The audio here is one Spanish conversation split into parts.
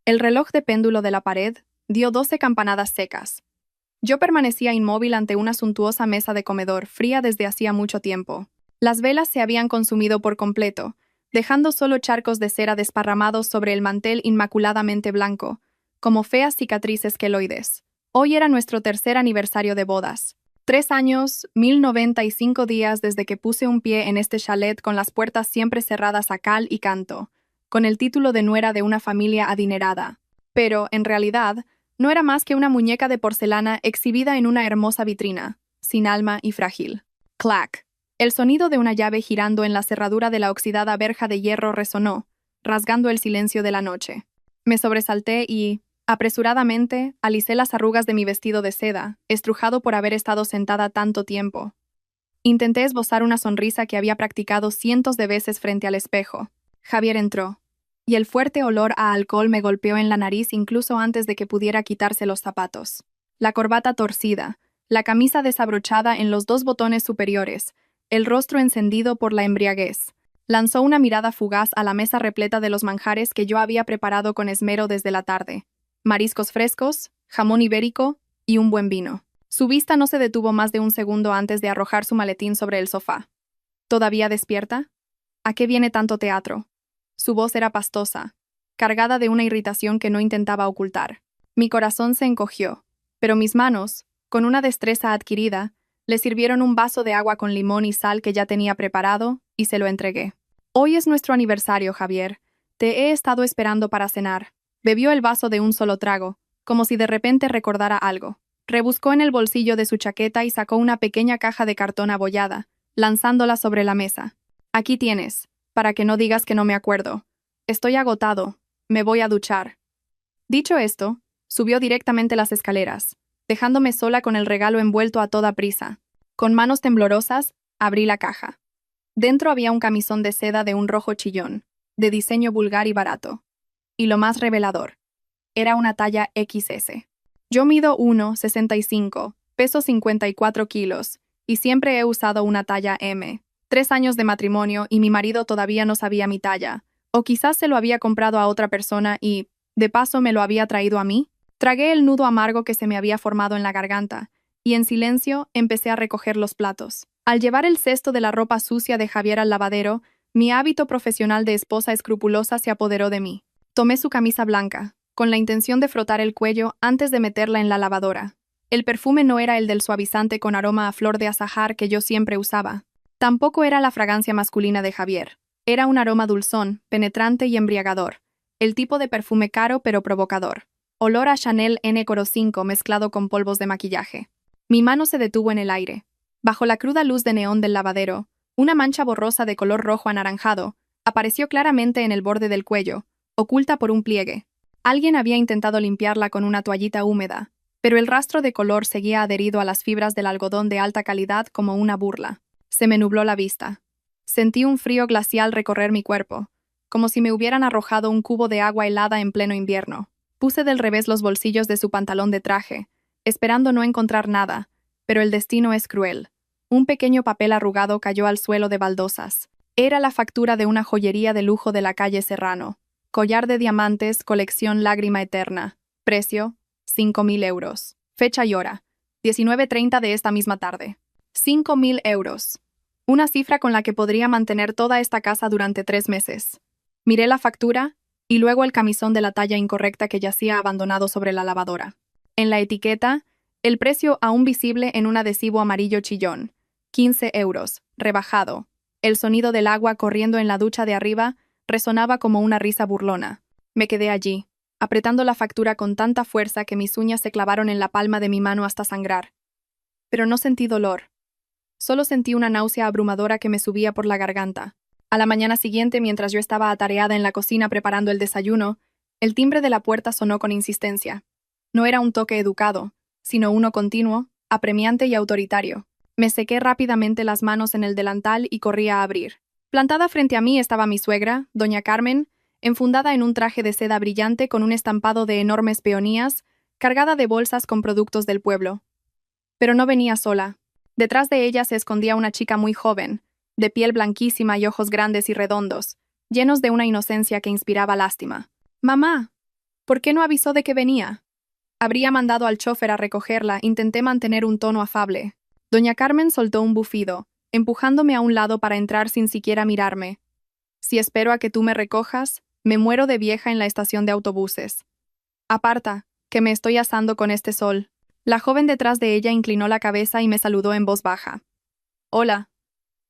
El reloj de péndulo de la pared dio 12 campanadas secas. Yo permanecía inmóvil ante una suntuosa mesa de comedor, fría desde hacía mucho tiempo. Las velas se habían consumido por completo, dejando solo charcos de cera desparramados sobre el mantel inmaculadamente blanco, como feas cicatrices queloides. Hoy era nuestro tercer aniversario de bodas. 3 años, 1095 días desde que puse un pie en este chalet con las puertas siempre cerradas a cal y canto, con el título de nuera de una familia adinerada. Pero, en realidad, no era más que una muñeca de porcelana exhibida en una hermosa vitrina, sin alma y frágil. Clac. El sonido de una llave girando en la cerradura de la oxidada verja de hierro resonó, rasgando el silencio de la noche. Me sobresalté y, apresuradamente, alicé las arrugas de mi vestido de seda, estrujado por haber estado sentada tanto tiempo. Intenté esbozar una sonrisa que había practicado cientos de veces frente al espejo. Javier entró, y el fuerte olor a alcohol me golpeó en la nariz incluso antes de que pudiera quitarse los zapatos. La corbata torcida, la camisa desabrochada en los 2 botones superiores, el rostro encendido por la embriaguez. Lanzó una mirada fugaz a la mesa repleta de los manjares que yo había preparado con esmero desde la tarde. Mariscos frescos, jamón ibérico y un buen vino. Su vista no se detuvo más de un segundo antes de arrojar su maletín sobre el sofá. ¿Todavía despierta? ¿A qué viene tanto teatro? Su voz era pastosa, cargada de una irritación que no intentaba ocultar. Mi corazón se encogió, pero mis manos, con una destreza adquirida, le sirvieron un vaso de agua con limón y sal que ya tenía preparado, y se lo entregué. Hoy es nuestro aniversario, Javier. Te he estado esperando para cenar. Bebió el vaso de un solo trago, como si de repente recordara algo. Rebuscó en el bolsillo de su chaqueta y sacó una pequeña caja de cartón abollada, lanzándola sobre la mesa. Aquí tienes, para que no digas que no me acuerdo. Estoy agotado. Me voy a duchar. Dicho esto, subió directamente las escaleras, dejándome sola con el regalo envuelto a toda prisa. Con manos temblorosas, abrí la caja. Dentro había un camisón de seda de un rojo chillón, de diseño vulgar y barato. Y lo más revelador, era una talla XS. Yo mido 1,65, peso 54 kilos, y siempre he usado una talla M. 3 años de matrimonio y mi marido todavía no sabía mi talla, o quizás se lo había comprado a otra persona y, de paso, me lo había traído a mí. Tragué el nudo amargo que se me había formado en la garganta, y en silencio empecé a recoger los platos. Al llevar el cesto de la ropa sucia de Javier al lavadero, mi hábito profesional de esposa escrupulosa se apoderó de mí. Tomé su camisa blanca, con la intención de frotar el cuello antes de meterla en la lavadora. El perfume no era el del suavizante con aroma a flor de azahar que yo siempre usaba. Tampoco era la fragancia masculina de Javier. Era un aroma dulzón, penetrante y embriagador. El tipo de perfume caro pero provocador. Olor a Chanel N05 mezclado con polvos de maquillaje. Mi mano se detuvo en el aire. Bajo la cruda luz de neón del lavadero, una mancha borrosa de color rojo anaranjado apareció claramente en el borde del cuello, oculta por un pliegue. Alguien había intentado limpiarla con una toallita húmeda, pero el rastro de color seguía adherido a las fibras del algodón de alta calidad como una burla. Se me nubló la vista. Sentí un frío glacial recorrer mi cuerpo, como si me hubieran arrojado un cubo de agua helada en pleno invierno. Puse del revés los bolsillos de su pantalón de traje, esperando no encontrar nada, pero el destino es cruel. Un pequeño papel arrugado cayó al suelo de baldosas. Era la factura de una joyería de lujo de la calle Serrano. Collar de diamantes, colección Lágrima Eterna. Precio, 5.000 euros. Fecha y hora, 19:30 de esta misma tarde. 5.000 euros. Una cifra con la que podría mantener toda esta casa durante 3 meses. Miré la factura y luego el camisón de la talla incorrecta que yacía abandonado sobre la lavadora. En la etiqueta, el precio aún visible en un adhesivo amarillo chillón. 15 euros, rebajado. El sonido del agua corriendo en la ducha de arriba resonaba como una risa burlona. Me quedé allí, apretando la factura con tanta fuerza que mis uñas se clavaron en la palma de mi mano hasta sangrar. Pero no sentí dolor. Solo sentí una náusea abrumadora que me subía por la garganta. A la mañana siguiente, mientras yo estaba atareada en la cocina preparando el desayuno, el timbre de la puerta sonó con insistencia. No era un toque educado, sino uno continuo, apremiante y autoritario. Me sequé rápidamente las manos en el delantal y corrí a abrir. Plantada frente a mí estaba mi suegra, doña Carmen, enfundada en un traje de seda brillante con un estampado de enormes peonías, cargada de bolsas con productos del pueblo. Pero no venía sola. Detrás de ella se escondía una chica muy joven, de piel blanquísima y ojos grandes y redondos, llenos de una inocencia que inspiraba lástima. «¡Mamá!». ¿Por qué no avisó de que venía? Habría mandado al chofer a recogerla. Intenté mantener un tono afable. Doña Carmen soltó un bufido, empujándome a un lado para entrar sin siquiera mirarme. Si espero a que tú me recojas, me muero de vieja en la estación de autobuses. Aparta, que me estoy asando con este sol. La joven detrás de ella inclinó la cabeza y me saludó en voz baja. Hola,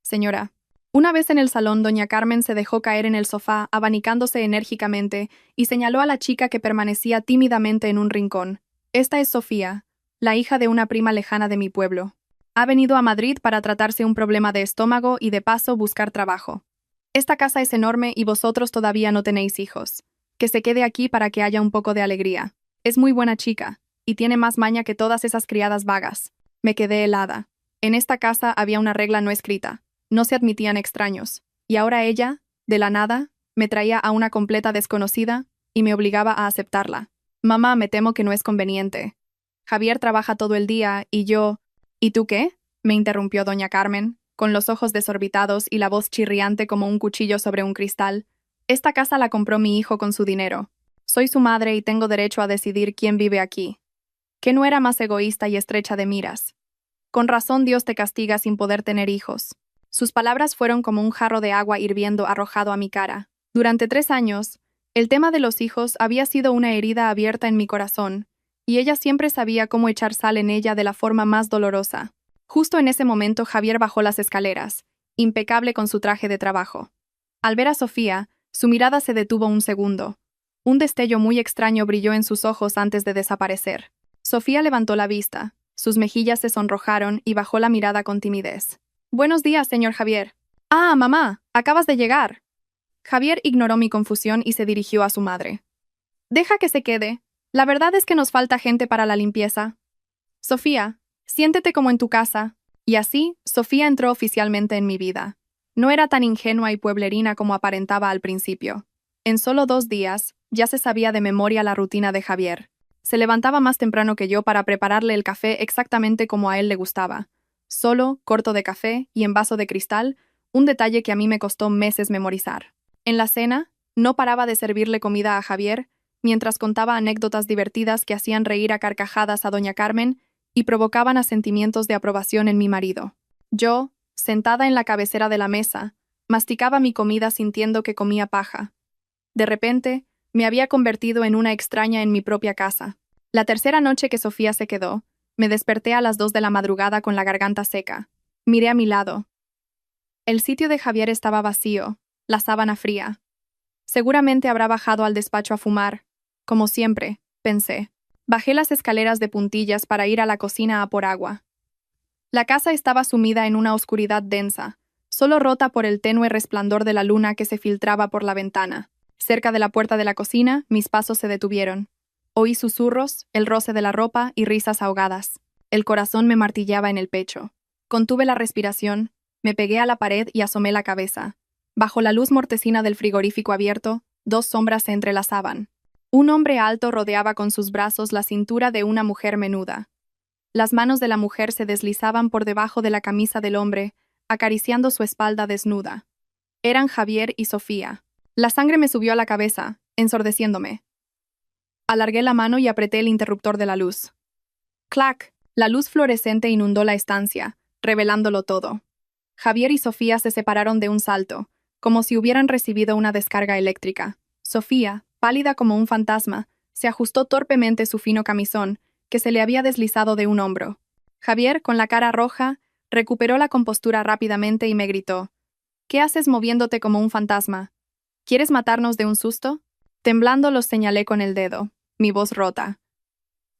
señora. Una vez en el salón, doña Carmen se dejó caer en el sofá, abanicándose enérgicamente, y señaló a la chica que permanecía tímidamente en un rincón. Esta es Sofía, la hija de una prima lejana de mi pueblo. Ha venido a Madrid para tratarse un problema de estómago y de paso buscar trabajo. Esta casa es enorme y vosotros todavía no tenéis hijos. Que se quede aquí para que haya un poco de alegría. Es muy buena chica, y tiene más maña que todas esas criadas vagas. Me quedé helada. En esta casa había una regla no escrita. No se admitían extraños. Y ahora ella, de la nada, me traía a una completa desconocida y me obligaba a aceptarla. Mamá, me temo que no es conveniente. Javier trabaja todo el día y yo... ¿Y tú qué? Me interrumpió doña Carmen, con los ojos desorbitados y la voz chirriante como un cuchillo sobre un cristal. Esta casa la compró mi hijo con su dinero. Soy su madre y tengo derecho a decidir quién vive aquí. ¿Qué no era más egoísta y estrecha de miras? Con razón Dios te castiga sin poder tener hijos. Sus palabras fueron como un jarro de agua hirviendo arrojado a mi cara. Durante 3 años, el tema de los hijos había sido una herida abierta en mi corazón, y ella siempre sabía cómo echar sal en ella de la forma más dolorosa. Justo en ese momento Javier bajó las escaleras, impecable con su traje de trabajo. Al ver a Sofía, su mirada se detuvo un segundo. Un destello muy extraño brilló en sus ojos antes de desaparecer. Sofía levantó la vista, sus mejillas se sonrojaron y bajó la mirada con timidez. Buenos días, señor Javier. Ah, mamá, acabas de llegar. Javier ignoró mi confusión y se dirigió a su madre. Deja que se quede. La verdad es que nos falta gente para la limpieza. Sofía, siéntete como en tu casa. Y así, Sofía entró oficialmente en mi vida. No era tan ingenua y pueblerina como aparentaba al principio. En solo 2 días, ya se sabía de memoria la rutina de Javier. Se levantaba más temprano que yo para prepararle el café exactamente como a él le gustaba. Solo, corto de café y en vaso de cristal, un detalle que a mí me costó meses memorizar. En la cena, no paraba de servirle comida a Javier, mientras contaba anécdotas divertidas que hacían reír a carcajadas a doña Carmen y provocaban asentimientos de aprobación en mi marido. Yo, sentada en la cabecera de la mesa, masticaba mi comida sintiendo que comía paja. De repente, me había convertido en una extraña en mi propia casa. La tercera noche que Sofía se quedó, me desperté a las 2 de la madrugada con la garganta seca. Miré a mi lado. El sitio de Javier estaba vacío, la sábana fría. Seguramente habrá bajado al despacho a fumar. Como siempre, pensé. Bajé las escaleras de puntillas para ir a la cocina a por agua. La casa estaba sumida en una oscuridad densa, solo rota por el tenue resplandor de la luna que se filtraba por la ventana. Cerca de la puerta de la cocina, mis pasos se detuvieron. Oí susurros, el roce de la ropa y risas ahogadas. El corazón me martillaba en el pecho. Contuve la respiración, me pegué a la pared y asomé la cabeza. Bajo la luz mortecina del frigorífico abierto, 2 sombras se entrelazaban. Un hombre alto rodeaba con sus brazos la cintura de una mujer menuda. Las manos de la mujer se deslizaban por debajo de la camisa del hombre, acariciando su espalda desnuda. Eran Javier y Sofía. La sangre me subió a la cabeza, ensordeciéndome. Alargué la mano y apreté el interruptor de la luz. ¡Clac! La luz fluorescente inundó la estancia, revelándolo todo. Javier y Sofía se separaron de un salto, como si hubieran recibido una descarga eléctrica. Sofía, pálida como un fantasma, se ajustó torpemente su fino camisón, que se le había deslizado de un hombro. Javier, con la cara roja, recuperó la compostura rápidamente y me gritó. ¿Qué haces moviéndote como un fantasma? ¿Quieres matarnos de un susto? Temblando los señalé con el dedo, mi voz rota.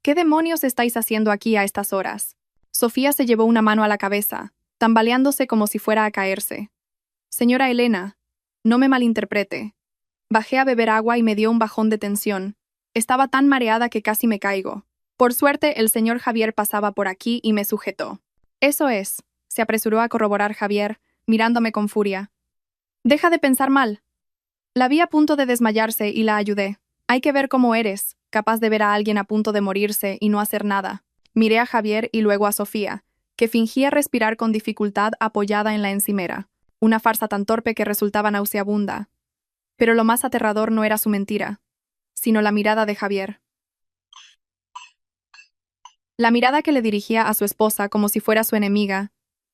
¿Qué demonios estáis haciendo aquí a estas horas? Sofía se llevó una mano a la cabeza, tambaleándose como si fuera a caerse. Señora Elena, no me malinterprete. Bajé a beber agua y me dio un bajón de tensión. Estaba tan mareada que casi me caigo. Por suerte, el señor Javier pasaba por aquí y me sujetó. Eso es, se apresuró a corroborar Javier, mirándome con furia. Deja de pensar mal. La vi a punto de desmayarse y la ayudé. Hay que ver cómo eres, capaz de ver a alguien a punto de morirse y no hacer nada. Miré a Javier y luego a Sofía, que fingía respirar con dificultad apoyada en la encimera. Una farsa tan torpe que resultaba nauseabunda. Pero lo más aterrador no era su mentira, sino la mirada de Javier. La mirada que le dirigía a su esposa como si fuera su enemiga,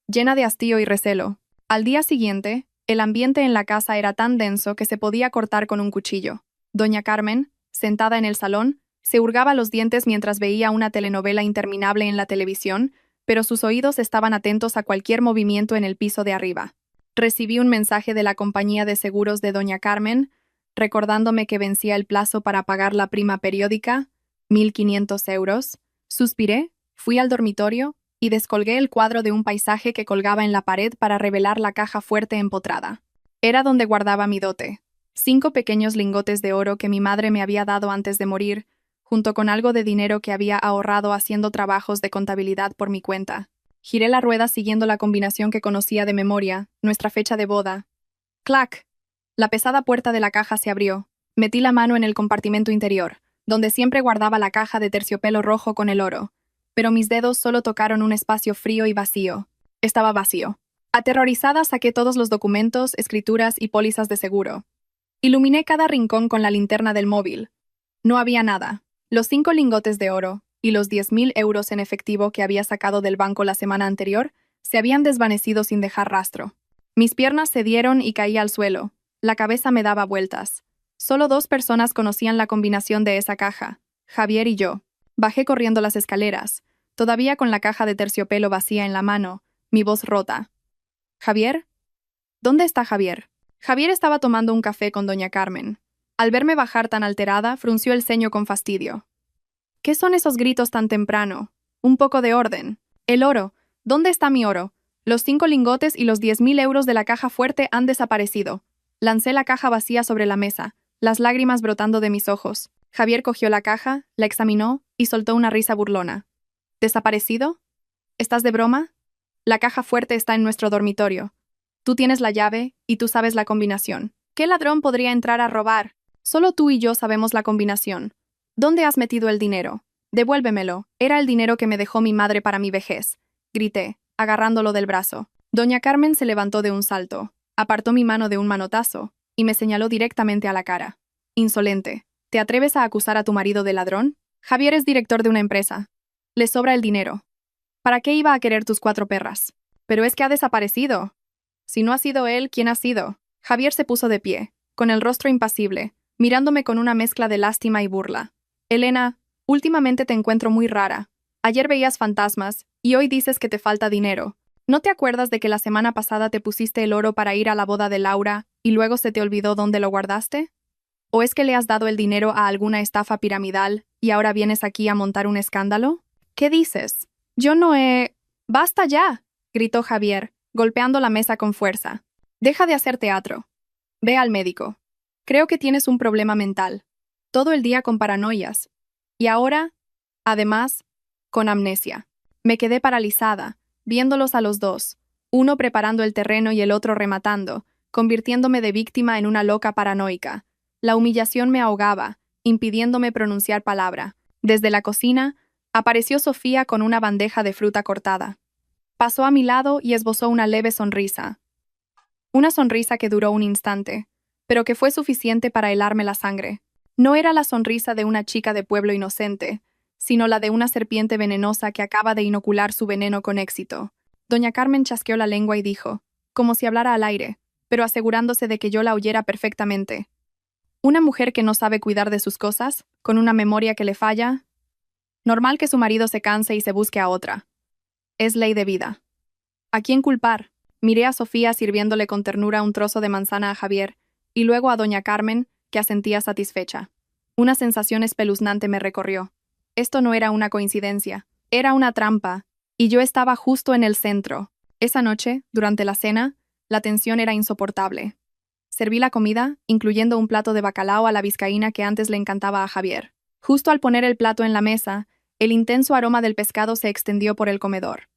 llena de hastío y recelo. Al día siguiente, el ambiente en la casa era tan denso que se podía cortar con un cuchillo. Doña Carmen, sentada en el salón, se hurgaba los dientes mientras veía una telenovela interminable en la televisión, pero sus oídos estaban atentos a cualquier movimiento en el piso de arriba. Recibí un mensaje de la compañía de seguros de Doña Carmen, recordándome que vencía el plazo para pagar la prima periódica, 1.500 euros. Suspiré, fui al dormitorio y descolgué el cuadro de un paisaje que colgaba en la pared para revelar la caja fuerte empotrada. Era donde guardaba mi dote. 5 pequeños lingotes de oro que mi madre me había dado antes de morir, junto con algo de dinero que había ahorrado haciendo trabajos de contabilidad por mi cuenta. Giré la rueda siguiendo la combinación que conocía de memoria, nuestra fecha de boda. ¡Clac! La pesada puerta de la caja se abrió. Metí la mano en el compartimento interior, donde siempre guardaba la caja de terciopelo rojo con el oro, pero mis dedos solo tocaron un espacio frío y vacío. Estaba vacío. Aterrorizada saqué todos los documentos, escrituras y pólizas de seguro. Iluminé cada rincón con la linterna del móvil. No había nada. Los 5 lingotes de oro y los 10.000 euros en efectivo que había sacado del banco la semana anterior se habían desvanecido sin dejar rastro. Mis piernas cedieron y caí al suelo. La cabeza me daba vueltas. Solo 2 personas conocían la combinación de esa caja, Javier y yo. Bajé corriendo las escaleras, todavía con la caja de terciopelo vacía en la mano, mi voz rota. ¿Javier? ¿Dónde está Javier? Javier estaba tomando un café con doña Carmen. Al verme bajar tan alterada, frunció el ceño con fastidio. ¿Qué son esos gritos tan temprano? Un poco de orden. El oro. ¿Dónde está mi oro? Los 5 lingotes y los 10.000 euros de la caja fuerte han desaparecido. Lancé la caja vacía sobre la mesa, las lágrimas brotando de mis ojos. Javier cogió la caja, la examinó y soltó una risa burlona. ¿Desaparecido? ¿Estás de broma? La caja fuerte está en nuestro dormitorio. Tú tienes la llave y tú sabes la combinación. ¿Qué ladrón podría entrar a robar? Solo tú y yo sabemos la combinación. ¿Dónde has metido el dinero? Devuélvemelo. Era el dinero que me dejó mi madre para mi vejez. Grité, agarrándolo del brazo. Doña Carmen se levantó de un salto, apartó mi mano de un manotazo y me señaló directamente a la cara. Insolente. ¿Te atreves a acusar a tu marido de ladrón? Javier es director de una empresa. Le sobra el dinero. ¿Para qué iba a querer tus 4 perras? Pero es que ha desaparecido. Si no ha sido él, ¿quién ha sido? Javier se puso de pie, con el rostro impasible, mirándome con una mezcla de lástima y burla. Elena, últimamente te encuentro muy rara. Ayer veías fantasmas, y hoy dices que te falta dinero. ¿No te acuerdas de que la semana pasada te pusiste el oro para ir a la boda de Laura, y luego se te olvidó dónde lo guardaste? ¿O es que le has dado el dinero a alguna estafa piramidal, y ahora vienes aquí a montar un escándalo? ¿Qué dices? Yo no he... ¡Basta ya!, gritó Javier, golpeando la mesa con fuerza. Deja de hacer teatro. Ve al médico. Creo que tienes un problema mental. Todo el día con paranoias. Y ahora, además, con amnesia. Me quedé paralizada, viéndolos a los dos, uno preparando el terreno y el otro rematando, convirtiéndome de víctima en una loca paranoica. La humillación me ahogaba, impidiéndome pronunciar palabra. Desde la cocina, apareció Sofía con una bandeja de fruta cortada. Pasó a mi lado y esbozó una leve sonrisa. Una sonrisa que duró un instante, pero que fue suficiente para helarme la sangre. No era la sonrisa de una chica de pueblo inocente, sino la de una serpiente venenosa que acaba de inocular su veneno con éxito. Doña Carmen chasqueó la lengua y dijo, como si hablara al aire, pero asegurándose de que yo la oyera perfectamente. Una mujer que no sabe cuidar de sus cosas, con una memoria que le falla. Normal que su marido se canse y se busque a otra. Es ley de vida. ¿A quién culpar? Miré a Sofía sirviéndole con ternura un trozo de manzana a Javier, y luego a doña Carmen, que asentía satisfecha. Una sensación espeluznante me recorrió. Esto no era una coincidencia, era una trampa, y yo estaba justo en el centro. Esa noche, durante la cena, la tensión era insoportable. Serví la comida, incluyendo un plato de bacalao a la vizcaína que antes le encantaba a Javier. Justo al poner el plato en la mesa, el intenso aroma del pescado se extendió por el comedor.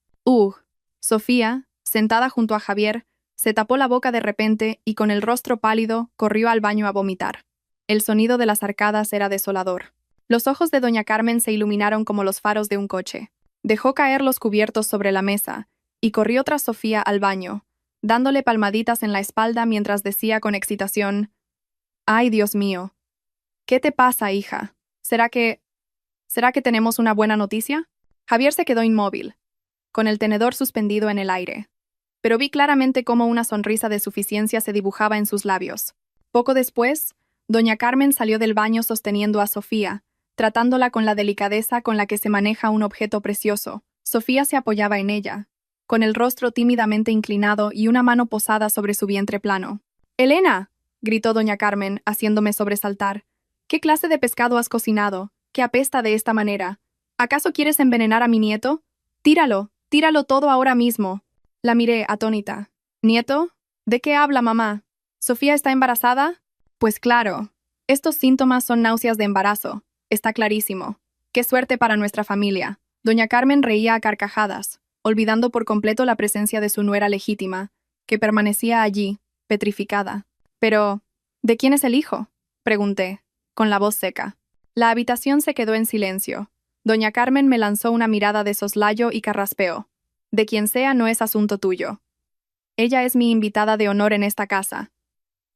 Sofía, sentada junto a Javier, se tapó la boca de repente y con el rostro pálido corrió al baño a vomitar. El sonido de las arcadas era desolador. Los ojos de doña Carmen se iluminaron como los faros de un coche. Dejó caer los cubiertos sobre la mesa y corrió tras Sofía al baño, dándole palmaditas en la espalda mientras decía con excitación: «¡Ay, Dios mío! ¿Qué te pasa, hija? ¿Será que tenemos una buena noticia? Javier se quedó inmóvil, con el tenedor suspendido en el aire. Pero vi claramente cómo una sonrisa de suficiencia se dibujaba en sus labios. Poco después, doña Carmen salió del baño sosteniendo a Sofía, tratándola con la delicadeza con la que se maneja un objeto precioso. Sofía se apoyaba en ella, con el rostro tímidamente inclinado y una mano posada sobre su vientre plano. «¡Elena!», gritó doña Carmen, haciéndome sobresaltar. «¿Qué clase de pescado has cocinado? ¿Qué apesta de esta manera? ¿Acaso quieres envenenar a mi nieto? Tíralo, tíralo todo ahora mismo». La miré, atónita. «¿Nieto? ¿De qué habla mamá? ¿Sofía está embarazada?» «Pues claro. Estos síntomas son náuseas de embarazo. Está clarísimo. ¡Qué suerte para nuestra familia!». Doña Carmen reía a carcajadas, olvidando por completo la presencia de su nuera legítima, que permanecía allí, petrificada. «Pero, ¿de quién es el hijo?», pregunté, con la voz seca. La habitación se quedó en silencio. Doña Carmen me lanzó una mirada de soslayo y carraspeó. «De quien sea no es asunto tuyo. Ella es mi invitada de honor en esta casa.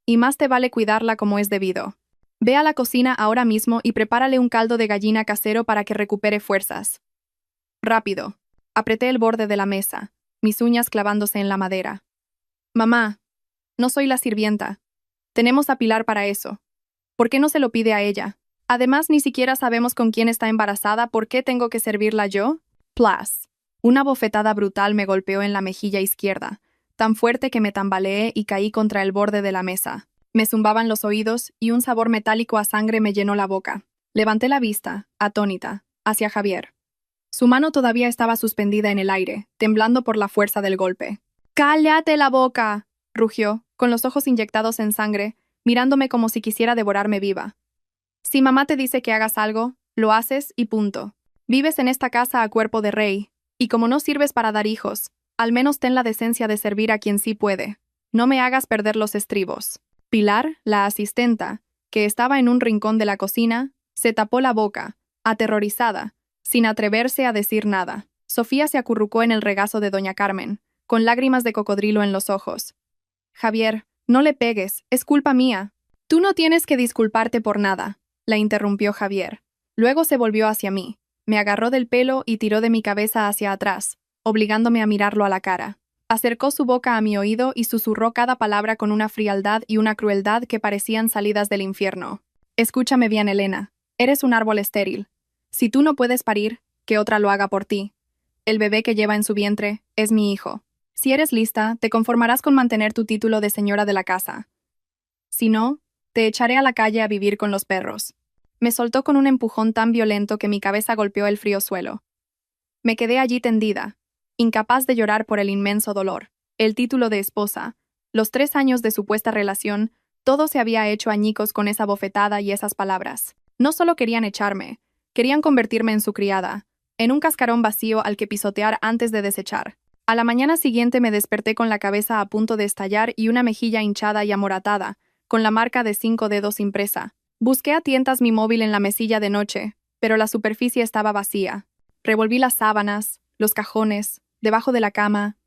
Y más te vale cuidarla como es debido. Ve a la cocina ahora mismo y prepárale un caldo de gallina casero para que recupere fuerzas. Rápido». Apreté el borde de la mesa, mis uñas clavándose en la madera. «Mamá, no soy la sirvienta. Tenemos a Pilar para eso. ¿Por qué no se lo pide a ella? Además, ni siquiera sabemos con quién está embarazada, ¿por qué tengo que servirla yo?». Plas. Una bofetada brutal me golpeó en la mejilla izquierda, tan fuerte que me tambaleé y caí contra el borde de la mesa. Me zumbaban los oídos y un sabor metálico a sangre me llenó la boca. Levanté la vista, atónita, hacia Javier. Su mano todavía estaba suspendida en el aire, temblando por la fuerza del golpe. «¡Cállate la boca!», rugió, con los ojos inyectados en sangre, mirándome como si quisiera devorarme viva. «Si mamá te dice que hagas algo, lo haces y punto. Vives en esta casa a cuerpo de rey, y como no sirves para dar hijos, al menos ten la decencia de servir a quien sí puede. No me hagas perder los estribos». Pilar, la asistenta, que estaba en un rincón de la cocina, se tapó la boca, aterrorizada, sin atreverse a decir nada. Sofía se acurrucó en el regazo de doña Carmen, con lágrimas de cocodrilo en los ojos. «Javier, no le pegues, es culpa mía». «Tú no tienes que disculparte por nada», la interrumpió Javier. Luego se volvió hacia mí, me agarró del pelo y tiró de mi cabeza hacia atrás, obligándome a mirarlo a la cara. Acercó su boca a mi oído y susurró cada palabra con una frialdad y una crueldad que parecían salidas del infierno. «Escúchame bien, Elena. Eres un árbol estéril. Si tú no puedes parir, que otra lo haga por ti. El bebé que lleva en su vientre es mi hijo. Si eres lista, te conformarás con mantener tu título de señora de la casa. Si no, te echaré a la calle a vivir con los perros». Me soltó con un empujón tan violento que mi cabeza golpeó el frío suelo. Me quedé allí tendida, incapaz de llorar por el inmenso dolor. El título de esposa, los 3 años de supuesta relación, todo se había hecho añicos con esa bofetada y esas palabras. No solo querían echarme, querían convertirme en su criada, en un cascarón vacío al que pisotear antes de desechar. A la mañana siguiente me desperté con la cabeza a punto de estallar y una mejilla hinchada y amoratada, con la marca de 5 dedos impresa. Busqué a tientas mi móvil en la mesilla de noche, pero la superficie estaba vacía. Revolví las sábanas, los cajones, debajo de la cama.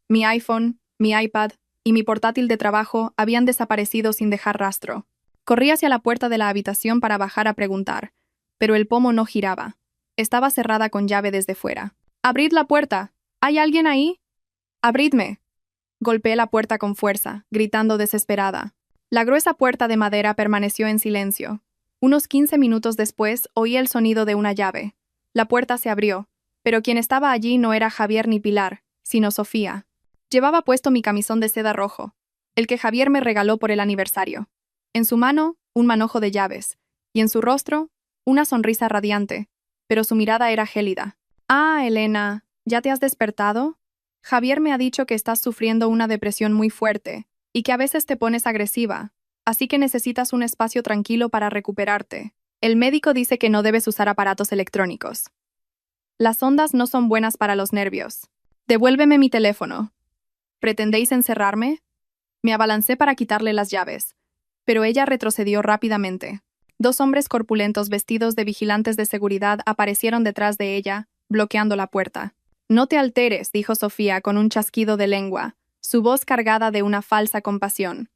Mi iPhone, mi iPad y mi portátil de trabajo habían desaparecido sin dejar rastro. Corrí hacia la puerta de la habitación para bajar a preguntar, pero el pomo no giraba. Estaba cerrada con llave desde fuera. «¡Abrid la puerta! ¿Hay alguien ahí? ¡Abridme!». Golpeé la puerta con fuerza, gritando desesperada. La gruesa puerta de madera permaneció en silencio. Unos 15 minutos después oí el sonido de una llave. La puerta se abrió, pero quien estaba allí no era Javier ni Pilar, sino Sofía. Llevaba puesto mi camisón de seda rojo, el que Javier me regaló por el aniversario. En su mano, un manojo de llaves, y en su rostro, una sonrisa radiante, pero su mirada era gélida. «Ah, Elena, ¿ya te has despertado? Javier me ha dicho que estás sufriendo una depresión muy fuerte, y que a veces te pones agresiva, así que necesitas un espacio tranquilo para recuperarte. El médico dice que no debes usar aparatos electrónicos. Las ondas no son buenas para los nervios. Devuélveme mi teléfono». «¿Pretendéis encerrarme?». Me abalancé para quitarle las llaves, pero ella retrocedió rápidamente. 2 hombres corpulentos vestidos de vigilantes de seguridad aparecieron detrás de ella, bloqueando la puerta. «No te alteres», dijo Sofía con un chasquido de lengua, su voz cargada de una falsa compasión.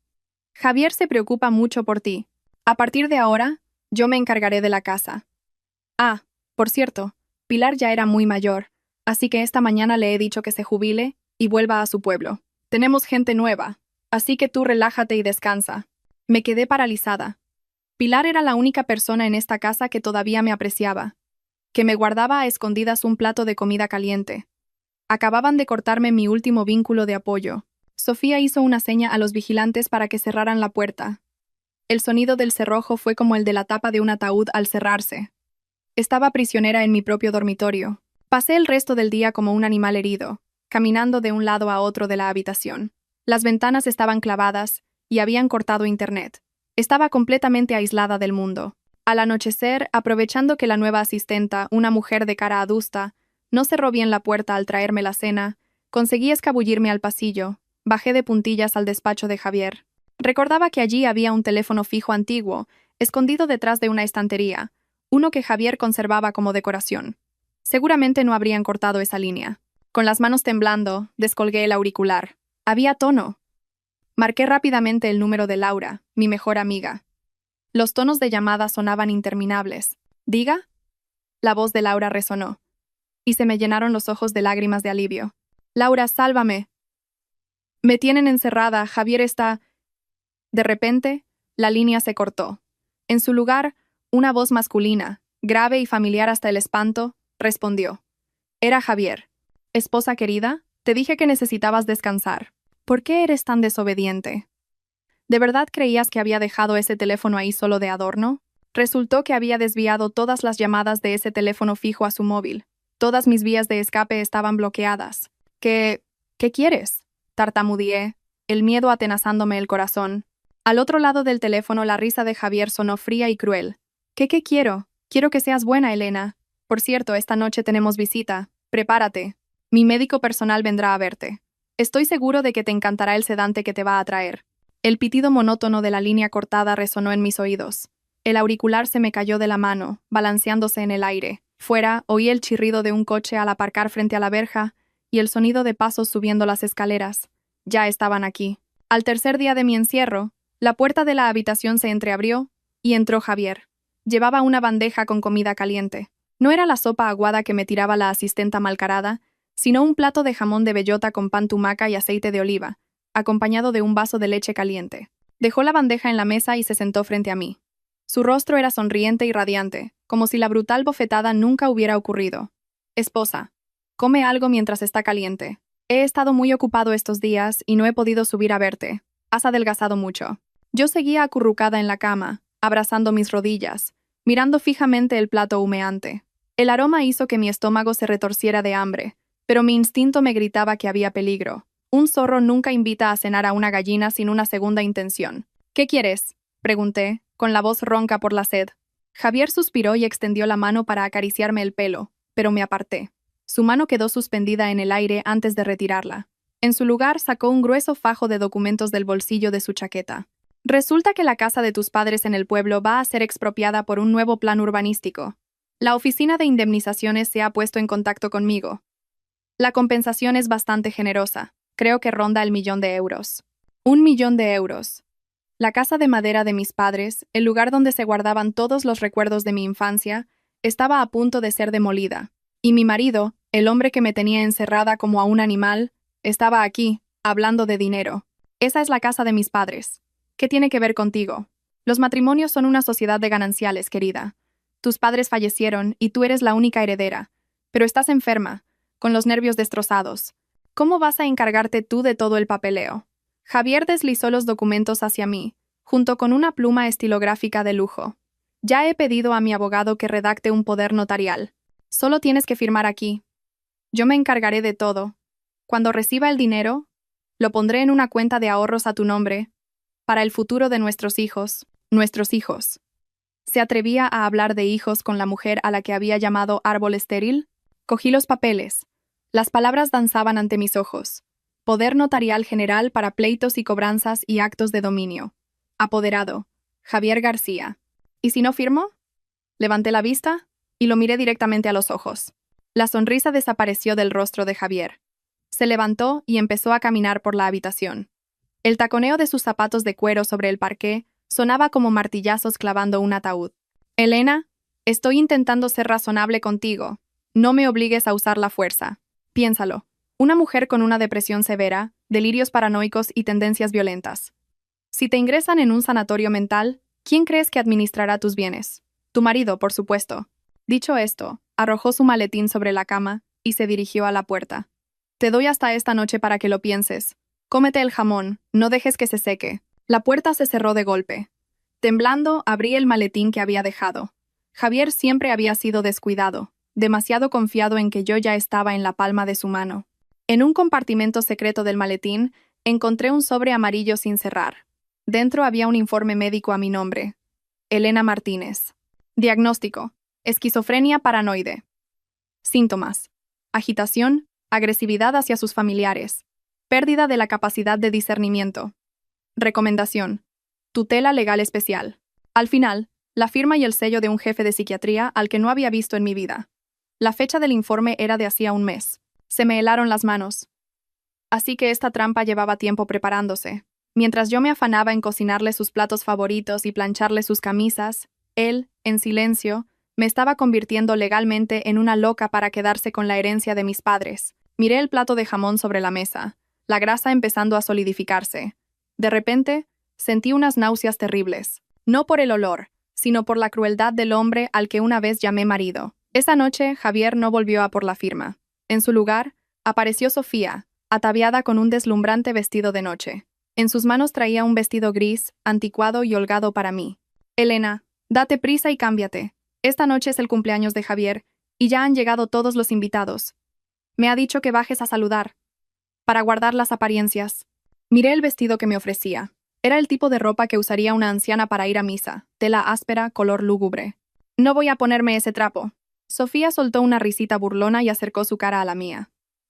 «Javier se preocupa mucho por ti. A partir de ahora, Yo me encargaré de la casa. Ah, por cierto, Pilar ya era muy mayor, así que esta mañana le he dicho que se jubile y vuelva a su pueblo. Tenemos gente nueva, así que tú relájate y descansa. Me quedé paralizada. Pilar era la única persona en esta casa que todavía me apreciaba, que me guardaba a escondidas un plato de comida caliente. Acababan de cortarme mi último vínculo de apoyo. Sofía hizo una seña a los vigilantes para que cerraran la puerta. El sonido del cerrojo fue como el de la tapa de un ataúd al cerrarse. Estaba prisionera en mi propio dormitorio. Pasé el resto del día como un animal herido, caminando de un lado a otro de la habitación. Las ventanas estaban clavadas y habían cortado internet. Estaba completamente aislada del mundo. Al anochecer, aprovechando que la nueva asistenta, una mujer de cara adusta, no cerró bien la puerta al traerme la cena, conseguí escabullirme al pasillo, bajé de puntillas al despacho de Javier. Recordaba que allí había un teléfono fijo antiguo, escondido detrás de una estantería, uno que Javier conservaba como decoración. Seguramente no habrían cortado esa línea. Con las manos temblando, descolgué el auricular. Había tono. Marqué rápidamente el número de Laura, mi mejor amiga. Los tonos de llamada sonaban interminables. ¿Diga? La voz de Laura resonó, y se me llenaron los ojos de lágrimas de alivio. Laura, sálvame. Me tienen encerrada, Javier está... De repente, la línea se cortó. En su lugar, una voz masculina, grave y familiar hasta el espanto, respondió. Era Javier. Esposa querida, te dije que necesitabas descansar. ¿Por qué eres tan desobediente? ¿De verdad creías que había dejado ese teléfono ahí solo de adorno? Resultó que había desviado todas las llamadas de ese teléfono fijo a su móvil. Todas mis vías de escape estaban bloqueadas. ¿Qué quieres? Tartamudeé, el miedo atenazándome el corazón. Al otro lado del teléfono la risa de Javier sonó fría y cruel. ¿Qué quiero? Quiero que seas buena, Elena. Por cierto, esta noche tenemos visita. Prepárate. Mi médico personal vendrá a verte. Estoy seguro de que te encantará el sedante que te va a traer. El pitido monótono de la línea cortada resonó en mis oídos. El auricular se me cayó de la mano, balanceándose en el aire. Fuera, oí el chirrido de un coche al aparcar frente a la verja y el sonido de pasos subiendo las escaleras. Ya estaban aquí. Al tercer día de mi encierro, la puerta de la habitación se entreabrió y entró Javier. Llevaba una bandeja con comida caliente. No era la sopa aguada que me tiraba la asistenta malcarada, sino un plato de jamón de bellota con pan tumaca y aceite de oliva, acompañado de un vaso de leche caliente. Dejó la bandeja en la mesa y se sentó frente a mí. Su rostro era sonriente y radiante, como si la brutal bofetada nunca hubiera ocurrido. Esposa, come algo mientras está caliente. He estado muy ocupado estos días y no he podido subir a verte. Has adelgazado mucho. Yo seguía acurrucada en la cama, abrazando mis rodillas, mirando fijamente el plato humeante. El aroma hizo que mi estómago se retorciera de hambre, pero mi instinto me gritaba que había peligro. Un zorro nunca invita a cenar a una gallina sin una segunda intención. ¿Qué quieres?, pregunté, con la voz ronca por la sed. Javier suspiró y extendió la mano para acariciarme el pelo, pero me aparté. Su mano quedó suspendida en el aire antes de retirarla. En su lugar sacó un grueso fajo de documentos del bolsillo de su chaqueta. Resulta que la casa de tus padres en el pueblo va a ser expropiada por un nuevo plan urbanístico. La oficina de indemnizaciones se ha puesto en contacto conmigo. La compensación es bastante generosa. Creo que ronda el 1.000.000 de euros. 1.000.000 de euros. La casa de madera de mis padres, el lugar donde se guardaban todos los recuerdos de mi infancia, estaba a punto de ser demolida. Y mi marido, el hombre que me tenía encerrada como a un animal, estaba aquí, hablando de dinero. Esa es la casa de mis padres. ¿Qué tiene que ver contigo? Los matrimonios son una sociedad de gananciales, querida. Tus padres fallecieron y tú eres la única heredera. Pero estás enferma, con los nervios destrozados. ¿Cómo vas a encargarte tú de todo el papeleo? Javier deslizó los documentos hacia mí, junto con una pluma estilográfica de lujo. Ya he pedido a mi abogado que redacte un poder notarial. Solo tienes que firmar aquí. Yo me encargaré de todo. Cuando reciba el dinero, lo pondré en una cuenta de ahorros a tu nombre, para el futuro de nuestros hijos. Nuestros hijos. ¿Se atrevía a hablar de hijos con la mujer a la que había llamado árbol estéril? Cogí los papeles. Las palabras danzaban ante mis ojos. Poder notarial general para pleitos y cobranzas y actos de dominio. Apoderado. Javier García. ¿Y si no firmo? Levanté la vista y lo miré directamente a los ojos. La sonrisa desapareció del rostro de Javier. Se levantó y empezó a caminar por la habitación. El taconeo de sus zapatos de cuero sobre el parqué sonaba como martillazos clavando un ataúd. Elena, estoy intentando ser razonable contigo. No me obligues a usar la fuerza. Piénsalo. Una mujer con una depresión severa, delirios paranoicos y tendencias violentas. Si te ingresan en un sanatorio mental, ¿quién crees que administrará tus bienes? Tu marido, por supuesto. Dicho esto, arrojó su maletín sobre la cama y se dirigió a la puerta. Te doy hasta esta noche para que lo pienses. Cómete el jamón, no dejes que se seque. La puerta se cerró de golpe. Temblando, abrí el maletín que había dejado. Javier siempre había sido descuidado, demasiado confiado en que yo ya estaba en la palma de su mano. En un compartimento secreto del maletín, encontré un sobre amarillo sin cerrar. Dentro había un informe médico a mi nombre. Elena Martínez. Diagnóstico: esquizofrenia paranoide. Síntomas: agitación, agresividad hacia sus familiares, pérdida de la capacidad de discernimiento. Recomendación: tutela legal especial. Al final, la firma y el sello de un jefe de psiquiatría al que no había visto en mi vida. La fecha del informe era de hacía un mes. Se me helaron las manos. Así que esta trampa llevaba tiempo preparándose. Mientras yo me afanaba en cocinarle sus platos favoritos y plancharle sus camisas, él, en silencio, me estaba convirtiendo legalmente en una loca para quedarse con la herencia de mis padres. Miré el plato de jamón sobre la mesa, la grasa empezando a solidificarse. De repente, sentí unas náuseas terribles. No por el olor, sino por la crueldad del hombre al que una vez llamé marido. Esa noche, Javier no volvió a por la firma. En su lugar, apareció Sofía, ataviada con un deslumbrante vestido de noche. En sus manos traía un vestido gris, anticuado y holgado para mí. Elena, date prisa y cámbiate. Esta noche es el cumpleaños de Javier, y ya han llegado todos los invitados. Me ha dicho que bajes a saludar, para guardar las apariencias. Miré el vestido que me ofrecía. Era el tipo de ropa que usaría una anciana para ir a misa, tela áspera, color lúgubre. No voy a ponerme ese trapo. Sofía soltó una risita burlona y acercó su cara a la mía.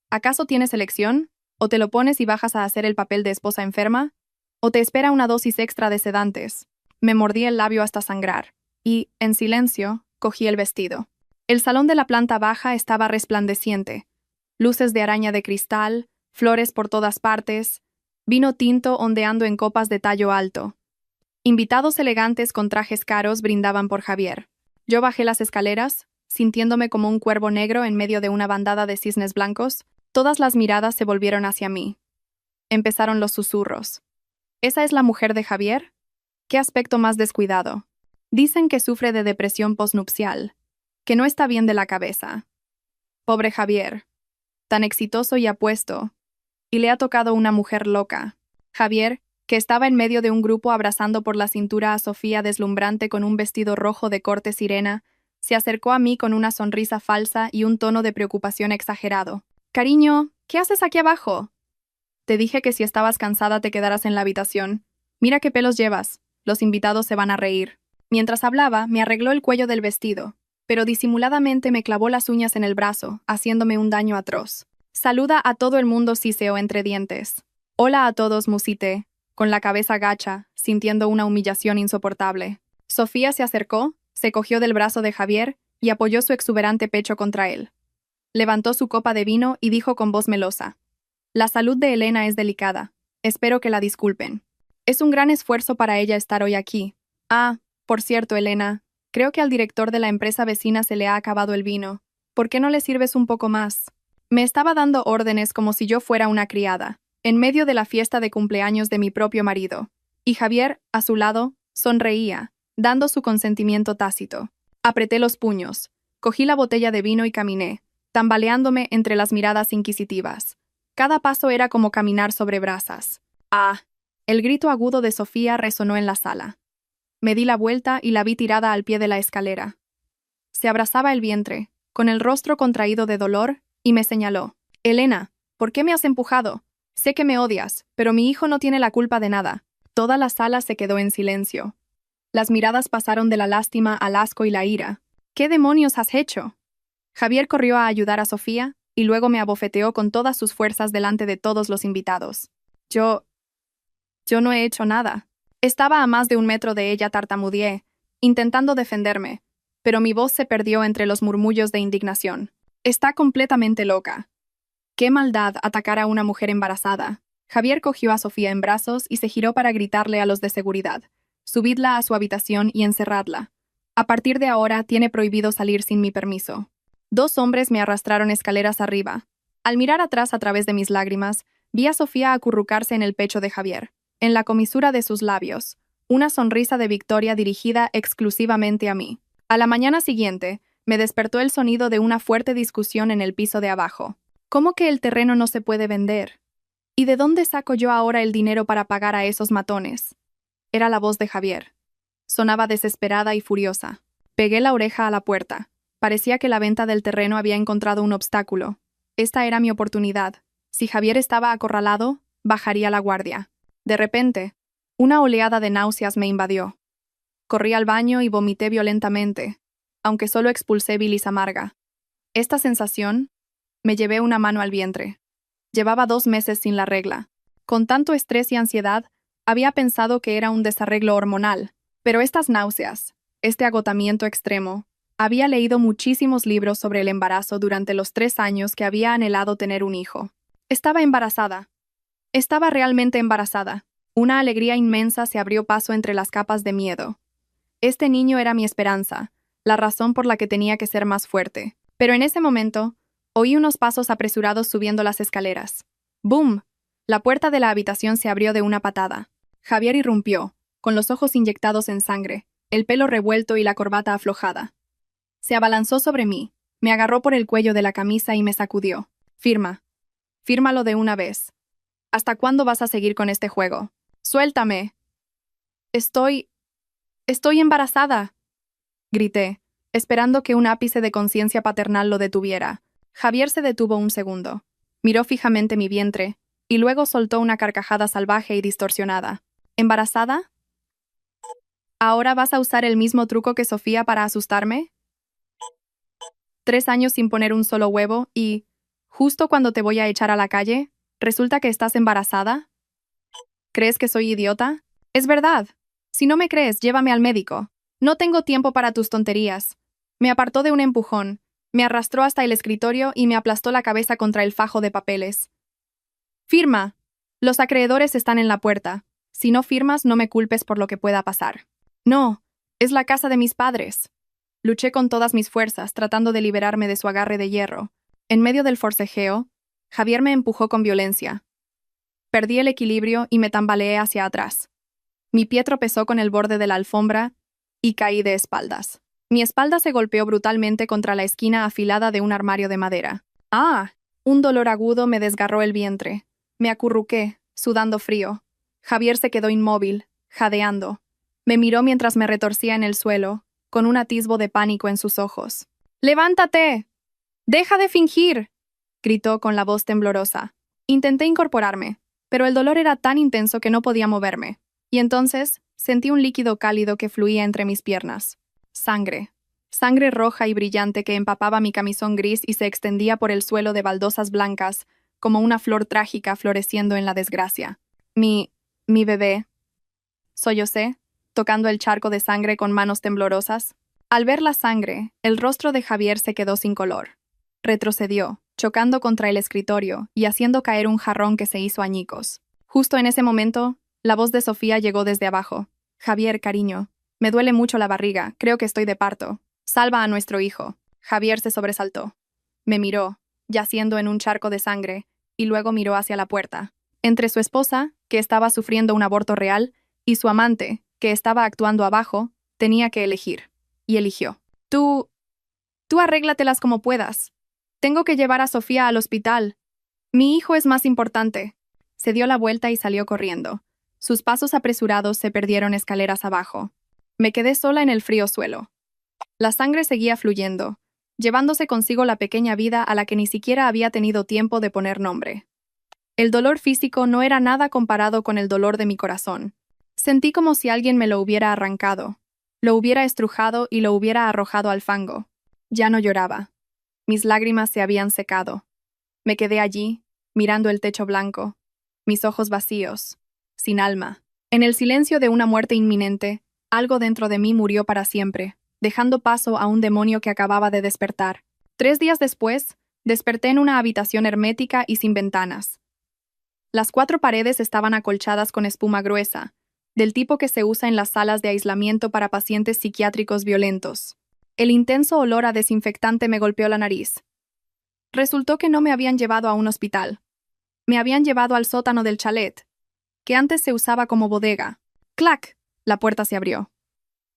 ¿Acaso tienes elección? ¿O te lo pones y bajas a hacer el papel de esposa enferma? ¿O te espera una dosis extra de sedantes? Me mordí el labio hasta sangrar, y, en silencio, cogí el vestido. El salón de la planta baja estaba resplandeciente. Luces de araña de cristal, flores por todas partes, vino tinto ondeando en copas de tallo alto. Invitados elegantes con trajes caros brindaban por Javier. Yo bajé las escaleras, sintiéndome como un cuervo negro en medio de una bandada de cisnes blancos. Todas las miradas se volvieron hacia mí. Empezaron los susurros. ¿Esa es la mujer de Javier? ¿Qué aspecto más descuidado? Dicen que sufre de depresión posnupcial, que no está bien de la cabeza. Pobre Javier, tan exitoso y apuesto, y le ha tocado una mujer loca. Javier, que estaba en medio de un grupo abrazando por la cintura a Sofía deslumbrante con un vestido rojo de corte sirena, se acercó a mí con una sonrisa falsa y un tono de preocupación exagerado. «Cariño, ¿qué haces aquí abajo?» «Te dije que si estabas cansada te quedaras en la habitación. Mira qué pelos llevas. Los invitados se van a reír». Mientras hablaba, me arregló el cuello del vestido, pero disimuladamente me clavó las uñas en el brazo, haciéndome un daño atroz. «Saluda a todo el mundo», siseó entre dientes. «Hola a todos», musité, con la cabeza gacha, sintiendo una humillación insoportable. Sofía se acercó, se cogió del brazo de Javier y apoyó su exuberante pecho contra él. Levantó su copa de vino y dijo con voz melosa: «La salud de Elena es delicada. Espero que la disculpen. Es un gran esfuerzo para ella estar hoy aquí. Ah, por cierto, Elena, creo que al director de la empresa vecina se le ha acabado el vino. ¿Por qué no le sirves un poco más?» Me estaba dando órdenes como si yo fuera una criada, en medio de la fiesta de cumpleaños de mi propio marido. Y Javier, a su lado, sonreía, dando su consentimiento tácito. Apreté los puños, cogí la botella de vino y caminé, tambaleándome entre las miradas inquisitivas. Cada paso era como caminar sobre brasas. «¡Ah!». El grito agudo de Sofía resonó en la sala. Me di la vuelta y la vi tirada al pie de la escalera. Se abrazaba el vientre, con el rostro contraído de dolor, y me señaló. «Elena, ¿por qué me has empujado? Sé que me odias, pero mi hijo no tiene la culpa de nada». Toda la sala se quedó en silencio. Las miradas pasaron de la lástima al asco y la ira. «¿Qué demonios has hecho?». Javier corrió a ayudar a Sofía, y luego me abofeteó con todas sus fuerzas delante de todos los invitados. Yo no he hecho nada. Estaba a más de 1 metro de ella, tartamudeé, intentando defenderme, pero mi voz se perdió entre los murmullos de indignación. «Está completamente loca». «¡Qué maldad atacar a una mujer embarazada!». Javier cogió a Sofía en brazos y se giró para gritarle a los de seguridad: «Subidla a su habitación y encerradla». A partir de ahora, tiene prohibido salir sin mi permiso. 2 hombres me arrastraron escaleras arriba. Al mirar atrás a través de mis lágrimas, vi a Sofía acurrucarse en el pecho de Javier. En la comisura de sus labios, una sonrisa de victoria dirigida exclusivamente a mí. A la mañana siguiente, me despertó el sonido de una fuerte discusión en el piso de abajo. ¿Cómo que el terreno no se puede vender? ¿Y de dónde saco yo ahora el dinero para pagar a esos matones? Era la voz de Javier. Sonaba desesperada y furiosa. Pegué la oreja a la puerta. Parecía que la venta del terreno había encontrado un obstáculo. Esta era mi oportunidad. Si Javier estaba acorralado, bajaría la guardia. De repente, una oleada de náuseas me invadió. Corrí al baño y vomité violentamente, aunque solo expulsé bilis amarga. Esta sensación, me llevé una mano al vientre. Llevaba 2 meses sin la regla. Con tanto estrés y ansiedad, había pensado que era un desarreglo hormonal, pero estas náuseas, este agotamiento extremo, había leído muchísimos libros sobre el embarazo durante los 3 años que había anhelado tener un hijo. Estaba embarazada. Estaba realmente embarazada. Una alegría inmensa se abrió paso entre las capas de miedo. Este niño era mi esperanza, la razón por la que tenía que ser más fuerte. Pero en ese momento, oí unos pasos apresurados subiendo las escaleras. ¡Bum! La puerta de la habitación se abrió de una patada. Javier irrumpió, con los ojos inyectados en sangre, el pelo revuelto y la corbata aflojada. Se abalanzó sobre mí, me agarró por el cuello de la camisa y me sacudió. Firma. Fírmalo de una vez. ¿Hasta cuándo vas a seguir con este juego? ¡Suéltame! Estoy embarazada, grité, esperando que un ápice de conciencia paternal lo detuviera. Javier se detuvo un segundo. Miró fijamente mi vientre, y luego soltó una carcajada salvaje y distorsionada. ¿Embarazada? ¿Ahora vas a usar el mismo truco que Sofía para asustarme? 3 años sin poner un solo huevo y, justo cuando te voy a echar a la calle, ¿resulta que estás embarazada? ¿Crees que soy idiota? Es verdad. Si no me crees, llévame al médico. No tengo tiempo para tus tonterías. Me apartó de un empujón, me arrastró hasta el escritorio y me aplastó la cabeza contra el fajo de papeles. Firma. Los acreedores están en la puerta. Si no firmas, no me culpes por lo que pueda pasar. No, es la casa de mis padres. Luché con todas mis fuerzas, tratando de liberarme de su agarre de hierro. En medio del forcejeo, Javier me empujó con violencia. Perdí el equilibrio y me tambaleé hacia atrás. Mi pie tropezó con el borde de la alfombra y caí de espaldas. Mi espalda se golpeó brutalmente contra la esquina afilada de un armario de madera. ¡Ah! Un dolor agudo me desgarró el vientre. Me acurruqué, sudando frío. Javier se quedó inmóvil, jadeando. Me miró mientras me retorcía en el suelo, con un atisbo de pánico en sus ojos. ¡Levántate! ¡Deja de fingir!, gritó con la voz temblorosa. Intenté incorporarme, pero el dolor era tan intenso que no podía moverme. Y entonces sentí un líquido cálido que fluía entre mis piernas. Sangre. Sangre roja y brillante que empapaba mi camisón gris y se extendía por el suelo de baldosas blancas, como una flor trágica floreciendo en la desgracia. Mi bebé. Sollocé, tocando el charco de sangre con manos temblorosas. Al ver la sangre, el rostro de Javier se quedó sin color. Retrocedió, chocando contra el escritorio y haciendo caer un jarrón que se hizo añicos. Justo en ese momento, la voz de Sofía llegó desde abajo. Javier, cariño, me duele mucho la barriga, creo que estoy de parto. Salva a nuestro hijo. Javier se sobresaltó. Me miró, yaciendo en un charco de sangre, y luego miró hacia la puerta. Entre su esposa, que estaba sufriendo un aborto real, y su amante, que estaba actuando abajo, tenía que elegir. Y eligió. Tú arréglatelas como puedas. Tengo que llevar a Sofía al hospital. Mi hijo es más importante. Se dio la vuelta y salió corriendo. Sus pasos apresurados se perdieron escaleras abajo. Me quedé sola en el frío suelo. La sangre seguía fluyendo, llevándose consigo la pequeña vida a la que ni siquiera había tenido tiempo de poner nombre. El dolor físico no era nada comparado con el dolor de mi corazón. Sentí como si alguien me lo hubiera arrancado, lo hubiera estrujado y lo hubiera arrojado al fango. Ya no lloraba. Mis lágrimas se habían secado. Me quedé allí, mirando el techo blanco, mis ojos vacíos, sin alma. En el silencio de una muerte inminente, algo dentro de mí murió para siempre, dejando paso a un demonio que acababa de despertar. 3 días después, desperté en una habitación hermética y sin ventanas. Las 4 paredes estaban acolchadas con espuma gruesa, del tipo que se usa en las salas de aislamiento para pacientes psiquiátricos violentos. El intenso olor a desinfectante me golpeó la nariz. Resultó que no me habían llevado a un hospital. Me habían llevado al sótano del chalet, que antes se usaba como bodega. ¡Clac! La puerta se abrió.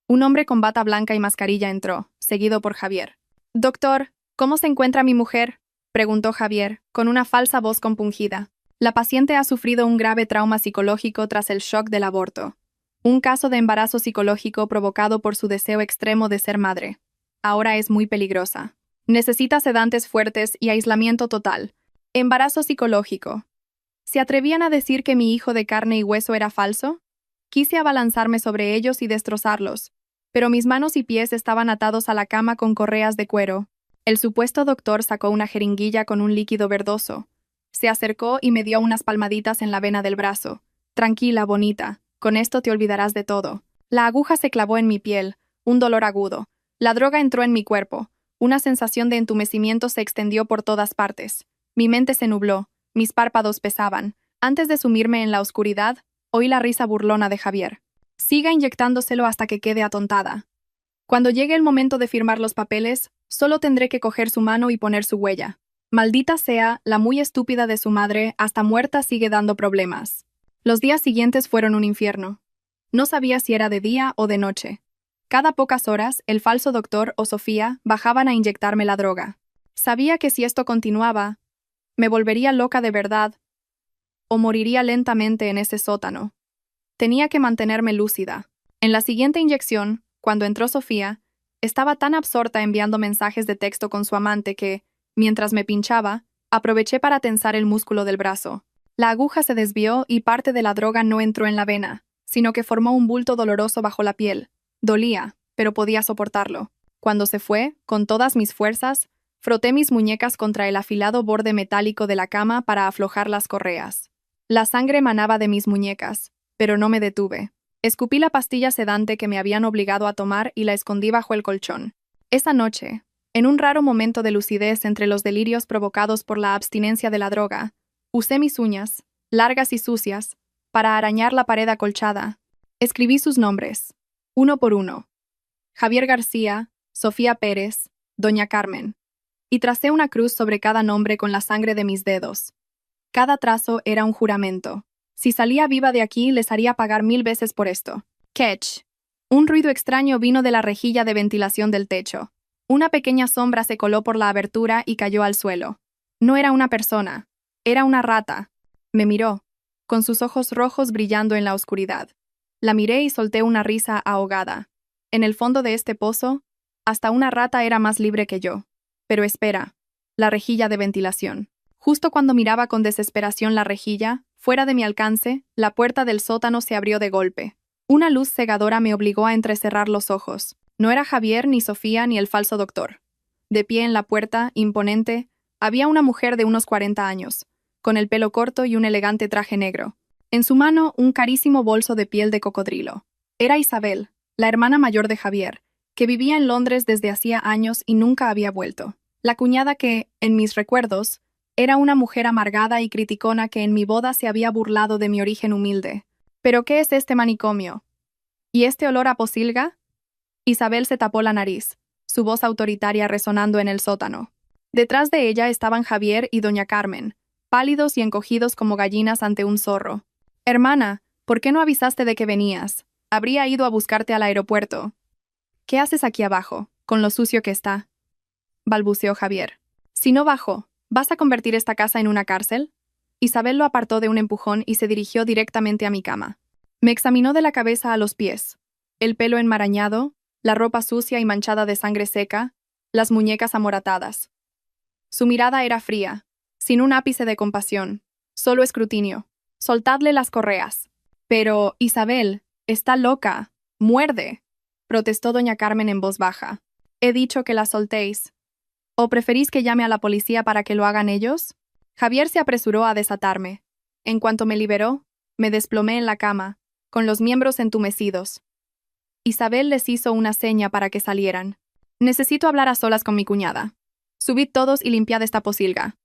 Un hombre con bata blanca y mascarilla entró, seguido por Javier. «Doctor, ¿cómo se encuentra mi mujer?», preguntó Javier, con una falsa voz compungida. La paciente ha sufrido un grave trauma psicológico tras el shock del aborto. Un caso de embarazo psicológico provocado por su deseo extremo de ser madre. Ahora es muy peligrosa. Necesita sedantes fuertes y aislamiento total. Embarazo psicológico. ¿Se atrevían a decir que mi hijo de carne y hueso era falso? Quise abalanzarme sobre ellos y destrozarlos, pero mis manos y pies estaban atados a la cama con correas de cuero. El supuesto doctor sacó una jeringuilla con un líquido verdoso. Se acercó y me dio unas palmaditas en la vena del brazo. «Tranquila, bonita, con esto te olvidarás de todo». La aguja se clavó en mi piel, un dolor agudo. La droga entró en mi cuerpo. Una sensación de entumecimiento se extendió por todas partes. Mi mente se nubló, mis párpados pesaban. Antes de sumirme en la oscuridad, oí la risa burlona de Javier. «Siga inyectándoselo hasta que quede atontada. Cuando llegue el momento de firmar los papeles, solo tendré que coger su mano y poner su huella. Maldita sea, la muy estúpida de su madre, hasta muerta sigue dando problemas». Los días siguientes fueron un infierno. No sabía si era de día o de noche. Cada pocas horas, el falso doctor o Sofía bajaban a inyectarme la droga. Sabía que si esto continuaba, me volvería loca de verdad o moriría lentamente en ese sótano. Tenía que mantenerme lúcida. En la siguiente inyección, cuando entró Sofía, estaba tan absorta enviando mensajes de texto con su amante que, mientras me pinchaba, aproveché para tensar el músculo del brazo. La aguja se desvió y parte de la droga no entró en la vena, sino que formó un bulto doloroso bajo la piel. Dolía, pero podía soportarlo. Cuando se fue, con todas mis fuerzas, froté mis muñecas contra el afilado borde metálico de la cama para aflojar las correas. La sangre manaba de mis muñecas, pero no me detuve. Escupí la pastilla sedante que me habían obligado a tomar y la escondí bajo el colchón. Esa noche, en un raro momento de lucidez entre los delirios provocados por la abstinencia de la droga, usé mis uñas, largas y sucias, para arañar la pared acolchada. Escribí sus nombres, uno por uno. Javier García, Sofía Pérez, Doña Carmen. Y tracé una cruz sobre cada nombre con la sangre de mis dedos. Cada trazo era un juramento. Si salía viva de aquí, les haría pagar 1000 veces por esto. Catch. Un ruido extraño vino de la rejilla de ventilación del techo. Una pequeña sombra se coló por la abertura y cayó al suelo. No era una persona. Era una rata. Me miró, con sus ojos rojos brillando en la oscuridad. La miré y solté una risa ahogada. En el fondo de este pozo, hasta una rata era más libre que yo. Pero espera, la rejilla de ventilación. Justo cuando miraba con desesperación la rejilla, fuera de mi alcance, la puerta del sótano se abrió de golpe. Una luz cegadora me obligó a entrecerrar los ojos. No era Javier, ni Sofía, ni el falso doctor. De pie en la puerta, imponente, había una mujer de unos 40 años, con el pelo corto y un elegante traje negro. En su mano, un carísimo bolso de piel de cocodrilo. Era Isabel, la hermana mayor de Javier, que vivía en Londres desde hacía años y nunca había vuelto. La cuñada que, en mis recuerdos, era una mujer amargada y criticona que en mi boda se había burlado de mi origen humilde. ¿Pero qué es este manicomio? ¿Y este olor a posilga? Isabel se tapó la nariz, su voz autoritaria resonando en el sótano. Detrás de ella estaban Javier y Doña Carmen, pálidos y encogidos como gallinas ante un zorro. «Hermana, ¿por qué no avisaste de que venías? Habría ido a buscarte al aeropuerto». «¿Qué haces aquí abajo, con lo sucio que está?», balbuceó Javier. «Si no bajo, ¿vas a convertir esta casa en una cárcel?». Isabel lo apartó de un empujón y se dirigió directamente a mi cama. Me examinó de la cabeza a los pies. El pelo enmarañado, la ropa sucia y manchada de sangre seca, las muñecas amoratadas. Su mirada era fría, sin un ápice de compasión, solo escrutinio. «Soltadle las correas». «Pero, Isabel, está loca. Muerde», protestó doña Carmen en voz baja. «He dicho que las soltéis. ¿O preferís que llame a la policía para que lo hagan ellos?». Javier se apresuró a desatarme. En cuanto me liberó, me desplomé en la cama, con los miembros entumecidos. Isabel les hizo una seña para que salieran. «Necesito hablar a solas con mi cuñada. Subid todos y limpiad esta posilga.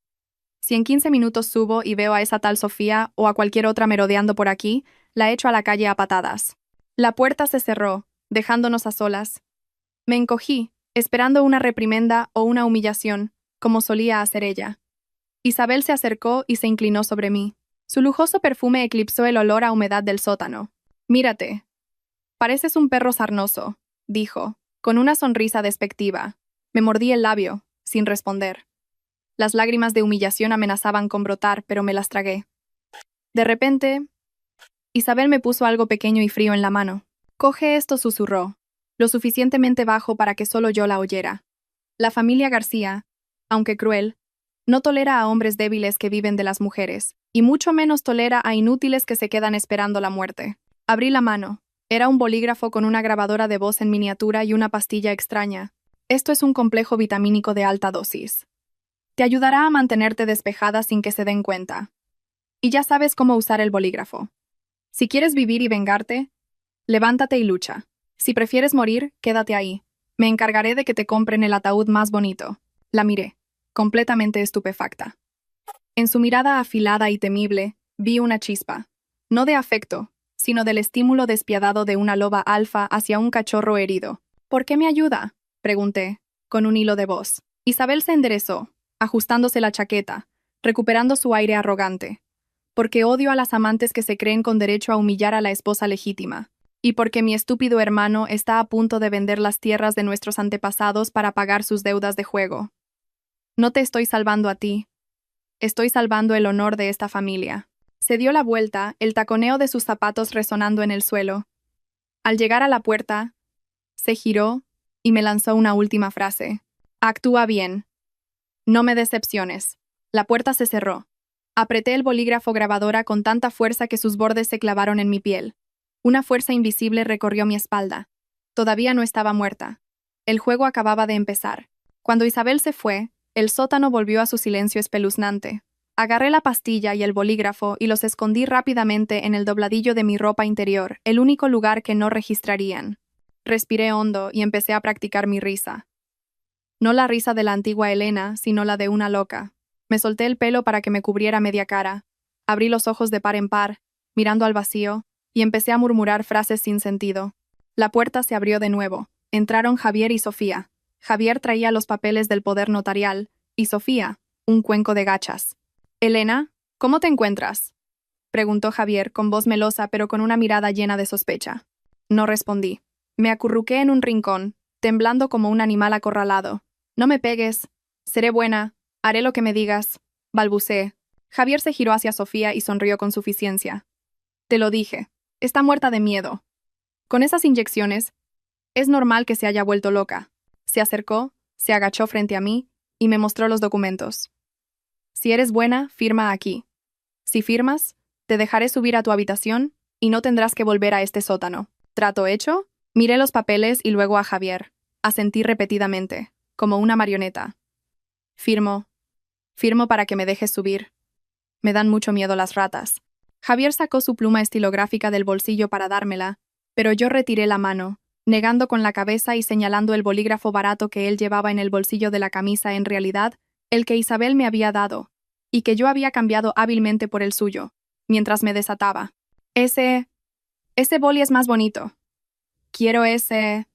Si en 15 minutos subo y veo a esa tal Sofía o a cualquier otra merodeando por aquí, la echo a la calle a patadas. La puerta se cerró, dejándonos a solas. Me encogí, esperando una reprimenda o una humillación, como solía hacer ella. Isabel se acercó y se inclinó sobre mí. Su lujoso perfume eclipsó el olor a humedad del sótano. «Mírate. Pareces un perro sarnoso», dijo, con una sonrisa despectiva. Me mordí el labio, sin responder. Las lágrimas de humillación amenazaban con brotar, pero me las tragué. De repente, Isabel me puso algo pequeño y frío en la mano. «Coge esto», susurró, lo suficientemente bajo para que solo yo la oyera. La familia García, aunque cruel, no tolera a hombres débiles que viven de las mujeres, y mucho menos tolera a inútiles que se quedan esperando la muerte. Abrí la mano. Era un bolígrafo con una grabadora de voz en miniatura y una pastilla extraña. Esto es un complejo vitamínico de alta dosis. Te ayudará a mantenerte despejada sin que se den cuenta. Y ya sabes cómo usar el bolígrafo. Si quieres vivir y vengarte, levántate y lucha. Si prefieres morir, quédate ahí. Me encargaré de que te compren el ataúd más bonito. La miré, completamente estupefacta. En su mirada afilada y temible, vi una chispa. No de afecto, sino del estímulo despiadado de una loba alfa hacia un cachorro herido. «¿Por qué me ayuda?», pregunté, con un hilo de voz. Isabel se enderezó, ajustándose la chaqueta, recuperando su aire arrogante. «Porque odio a las amantes que se creen con derecho a humillar a la esposa legítima. Y porque mi estúpido hermano está a punto de vender las tierras de nuestros antepasados para pagar sus deudas de juego. No te estoy salvando a ti. Estoy salvando el honor de esta familia». Se dio la vuelta, el taconeo de sus zapatos resonando en el suelo. Al llegar a la puerta, se giró y me lanzó una última frase. «Actúa bien. No me decepciones». La puerta se cerró. Apreté el bolígrafo grabadora con tanta fuerza que sus bordes se clavaron en mi piel. Una fuerza invisible recorrió mi espalda. Todavía no estaba muerta. El juego acababa de empezar. Cuando Isabel se fue, el sótano volvió a su silencio espeluznante. Agarré la pastilla y el bolígrafo y los escondí rápidamente en el dobladillo de mi ropa interior, el único lugar que no registrarían. Respiré hondo y empecé a practicar mi risa. No la risa de la antigua Elena, sino la de una loca. Me solté el pelo para que me cubriera media cara. Abrí los ojos de par en par, mirando al vacío, y empecé a murmurar frases sin sentido. La puerta se abrió de nuevo. Entraron Javier y Sofía. Javier traía los papeles del poder notarial, y Sofía, un cuenco de gachas. «Elena, ¿cómo te encuentras?», preguntó Javier con voz melosa pero con una mirada llena de sospecha. No respondí. Me acurruqué en un rincón, temblando como un animal acorralado. «No me pegues. Seré buena. Haré lo que me digas», balbuceé. Javier se giró hacia Sofía y sonrió con suficiencia. «Te lo dije. Está muerta de miedo. Con esas inyecciones, es normal que se haya vuelto loca». Se acercó, se agachó frente a mí y me mostró los documentos. «Si eres buena, firma aquí. Si firmas, te dejaré subir a tu habitación y no tendrás que volver a este sótano. ¿Trato hecho?». Miré los papeles y luego a Javier. Asentí repetidamente, como una marioneta. «Firmo. Firmo para que me dejes subir. Me dan mucho miedo las ratas». Javier sacó su pluma estilográfica del bolsillo para dármela, pero yo retiré la mano, negando con la cabeza y señalando el bolígrafo barato que él llevaba en el bolsillo de la camisa, en realidad, el que Isabel me había dado, y que yo había cambiado hábilmente por el suyo, mientras me desataba. Ese boli es más bonito. Quiero ese,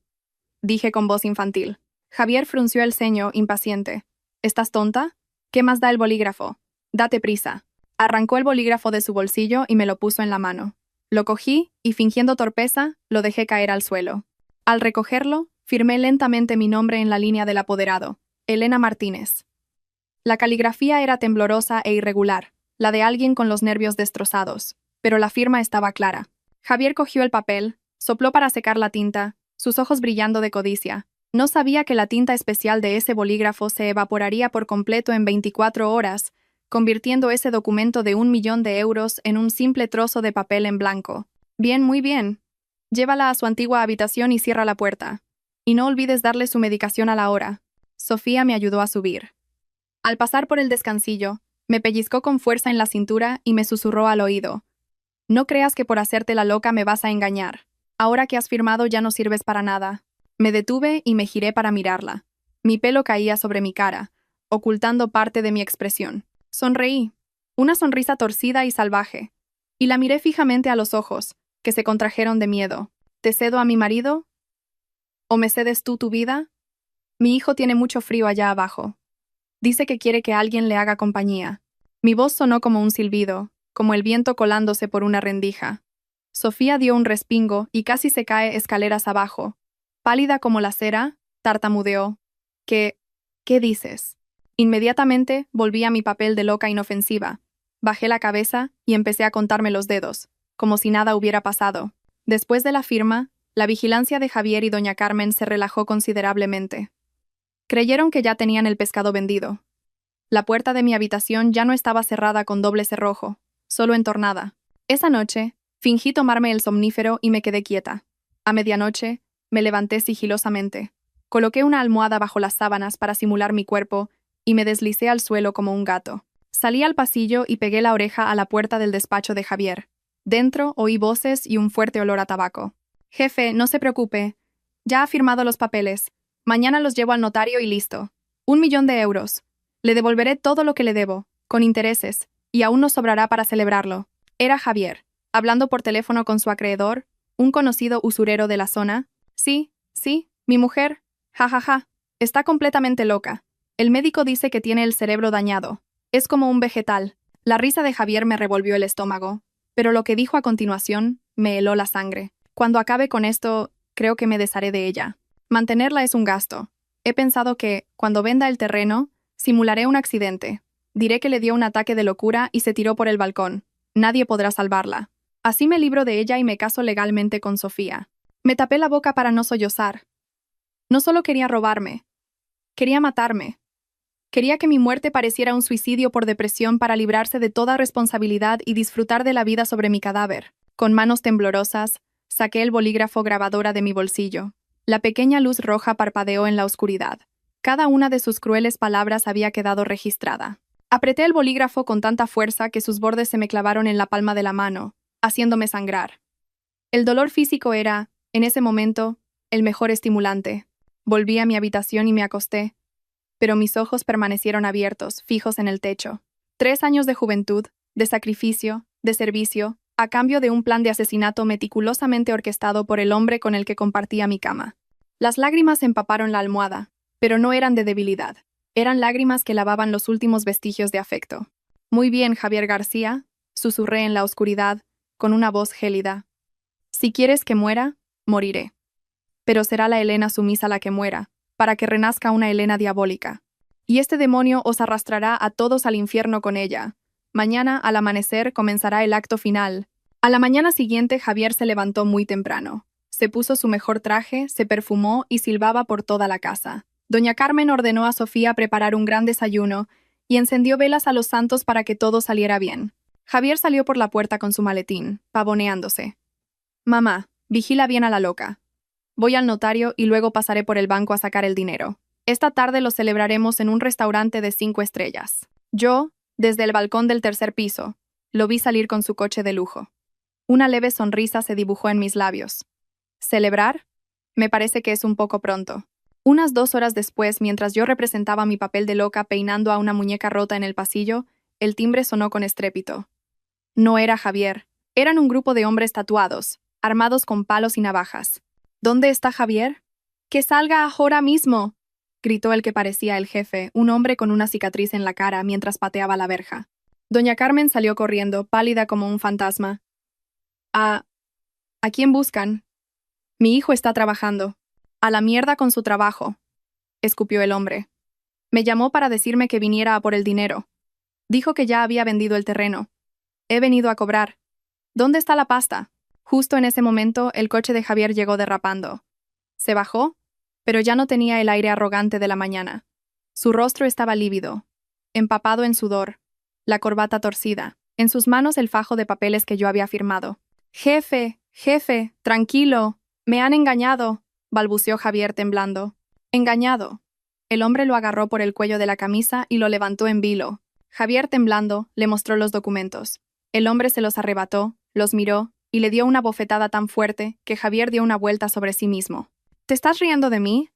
dije con voz infantil. Javier frunció el ceño, impaciente. ¿Estás tonta? ¿Qué más da el bolígrafo? Date prisa. Arrancó el bolígrafo de su bolsillo y me lo puso en la mano. Lo cogí y, fingiendo torpeza, lo dejé caer al suelo. Al recogerlo, firmé lentamente mi nombre en la línea del apoderado, Elena Martínez. La caligrafía era temblorosa e irregular, la de alguien con los nervios destrozados, pero la firma estaba clara. Javier cogió el papel, sopló para secar la tinta, sus ojos brillando de codicia. No sabía que la tinta especial de ese bolígrafo se evaporaría por completo en 24 horas, convirtiendo ese documento de 1.000.000 de euros en un simple trozo de papel en blanco. «Bien, muy bien. Llévala a su antigua habitación y cierra la puerta. Y no olvides darle su medicación a la hora». Sofía me ayudó a subir. Al pasar por el descansillo, me pellizcó con fuerza en la cintura y me susurró al oído. «No creas que por hacerte la loca me vas a engañar. Ahora que has firmado ya no sirves para nada». Me detuve y me giré para mirarla. Mi pelo caía sobre mi cara, ocultando parte de mi expresión. Sonreí. Una sonrisa torcida y salvaje. Y la miré fijamente a los ojos, que se contrajeron de miedo. ¿Te cedo a mi marido? ¿O me cedes tú tu vida? Mi hijo tiene mucho frío allá abajo. Dice que quiere que alguien le haga compañía. Mi voz sonó como un silbido, como el viento colándose por una rendija. Sofía dio un respingo y casi se cae escaleras abajo. Pálida como la cera, tartamudeó. ¿Qué dices? Inmediatamente volví a mi papel de loca inofensiva. Bajé la cabeza y empecé a contarme los dedos, como si nada hubiera pasado. Después de la firma, la vigilancia de Javier y doña Carmen se relajó considerablemente. Creyeron que ya tenían el pescado vendido. La puerta de mi habitación ya no estaba cerrada con doble cerrojo, solo entornada. Esa noche, fingí tomarme el somnífero y me quedé quieta. A medianoche, me levanté sigilosamente. Coloqué una almohada bajo las sábanas para simular mi cuerpo y me deslicé al suelo como un gato. Salí al pasillo y pegué la oreja a la puerta del despacho de Javier. Dentro oí voces y un fuerte olor a tabaco. Jefe, no se preocupe. Ya ha firmado los papeles. Mañana los llevo al notario y listo. 1.000.000 de euros. Le devolveré todo lo que le debo, con intereses, y aún nos sobrará para celebrarlo. Era Javier, hablando por teléfono con su acreedor, un conocido usurero de la zona. Sí, mi mujer. Ja, ja, ja. Está completamente loca. El médico dice que tiene el cerebro dañado. Es como un vegetal. La risa de Javier me revolvió el estómago, pero lo que dijo a continuación me heló la sangre. Cuando acabe con esto, creo que me desharé de ella. Mantenerla es un gasto. He pensado que, cuando venda el terreno, simularé un accidente. Diré que le dio un ataque de locura y se tiró por el balcón. Nadie podrá salvarla. Así me libro de ella y me caso legalmente con Sofía. Me tapé la boca para no sollozar. No solo quería robarme, quería matarme. Quería que mi muerte pareciera un suicidio por depresión para librarse de toda responsabilidad y disfrutar de la vida sobre mi cadáver. Con manos temblorosas, saqué el bolígrafo grabadora de mi bolsillo. La pequeña luz roja parpadeó en la oscuridad. Cada una de sus crueles palabras había quedado registrada. Apreté el bolígrafo con tanta fuerza que sus bordes se me clavaron en la palma de la mano, haciéndome sangrar. El dolor físico era, en ese momento, el mejor estimulante. Volví a mi habitación y me acosté, pero mis ojos permanecieron abiertos, fijos en el techo. 3 años de juventud, de sacrificio, de servicio, a cambio de un plan de asesinato meticulosamente orquestado por el hombre con el que compartía mi cama. Las lágrimas empaparon la almohada, pero no eran de debilidad. Eran lágrimas que lavaban los últimos vestigios de afecto. Muy bien, Javier García, susurré en la oscuridad, con una voz gélida. Si quieres que muera, moriré. Pero será la Elena sumisa la que muera, para que renazca una Elena diabólica. Y este demonio os arrastrará a todos al infierno con ella. Mañana, al amanecer, comenzará el acto final. A la mañana siguiente, Javier se levantó muy temprano. Se puso su mejor traje, se perfumó y silbaba por toda la casa. Doña Carmen ordenó a Sofía preparar un gran desayuno y encendió velas a los santos para que todo saliera bien. Javier salió por la puerta con su maletín, pavoneándose. Mamá, vigila bien a la loca. Voy al notario y luego pasaré por el banco a sacar el dinero. Esta tarde lo celebraremos en un restaurante de 5 estrellas. Yo, desde el balcón del 3er piso, lo vi salir con su coche de lujo. Una leve sonrisa se dibujó en mis labios. ¿Celebrar? Me parece que es un poco pronto. Unas 2 horas después, mientras yo representaba mi papel de loca peinando a una muñeca rota en el pasillo, el timbre sonó con estrépito. No era Javier. Eran un grupo de hombres tatuados, armados con palos y navajas. ¿Dónde está Javier? ¡Que salga ahora mismo!, gritó el que parecía el jefe, un hombre con una cicatriz en la cara mientras pateaba la verja. Doña Carmen salió corriendo, pálida como un fantasma. ¿A quién buscan? Mi hijo está trabajando. A la mierda con su trabajo, escupió el hombre. Me llamó para decirme que viniera a por el dinero. Dijo que ya había vendido el terreno. He venido a cobrar. ¿Dónde está la pasta? Justo en ese momento, el coche de Javier llegó derrapando. Se bajó, pero ya no tenía el aire arrogante de la mañana. Su rostro estaba lívido, empapado en sudor, la corbata torcida, en sus manos el fajo de papeles que yo había firmado. Jefe, tranquilo, me han engañado, balbuceó Javier temblando. Engañado. El hombre lo agarró por el cuello de la camisa y lo levantó en vilo. Javier, temblando, le mostró los documentos. El hombre se los arrebató, los miró, y le dio una bofetada tan fuerte que Javier dio una vuelta sobre sí mismo. ¿Te estás riendo de mí?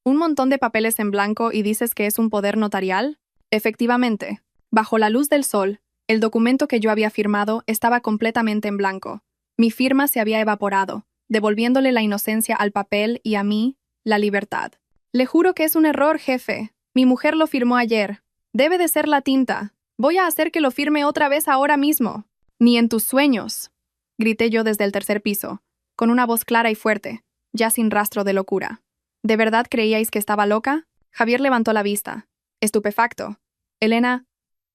¿Un montón de papeles en blanco y dices que es un poder notarial? Efectivamente. Bajo la luz del sol, El documento que yo había firmado estaba completamente en blanco. Mi firma se había evaporado, devolviéndole la inocencia al papel y a mí, la libertad. Le juro que es un error, jefe. Mi mujer lo firmó ayer. Debe de ser la tinta. Voy a hacer que lo firme otra vez ahora mismo. Ni en tus sueños, grité yo desde el tercer piso, con una voz clara y fuerte, ya sin rastro de locura. ¿De verdad creíais que estaba loca? Javier levantó la vista, estupefacto. Elena,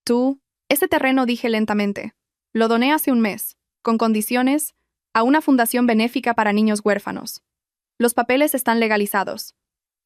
tú... Ese terreno, dije lentamente. Lo doné hace un mes, con condiciones, a una fundación benéfica para niños huérfanos. Los papeles están legalizados.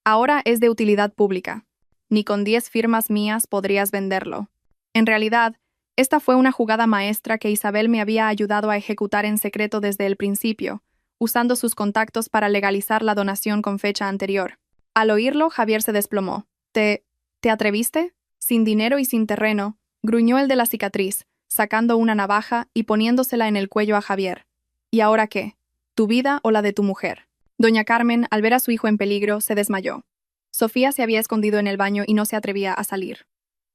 Ahora es de utilidad pública. Ni con 10 firmas mías podrías venderlo. En realidad, esta fue una jugada maestra que Isabel me había ayudado a ejecutar en secreto desde el principio, usando sus contactos para legalizar la donación con fecha anterior. Al oírlo, Javier se desplomó. ¿Te atreviste? Sin dinero y sin terreno, gruñó el de la cicatriz, sacando una navaja y poniéndosela en el cuello a Javier. ¿Y ahora qué? ¿Tu vida o la de tu mujer? Doña Carmen, al ver a su hijo en peligro, se desmayó. Sofía se había escondido en el baño y no se atrevía a salir.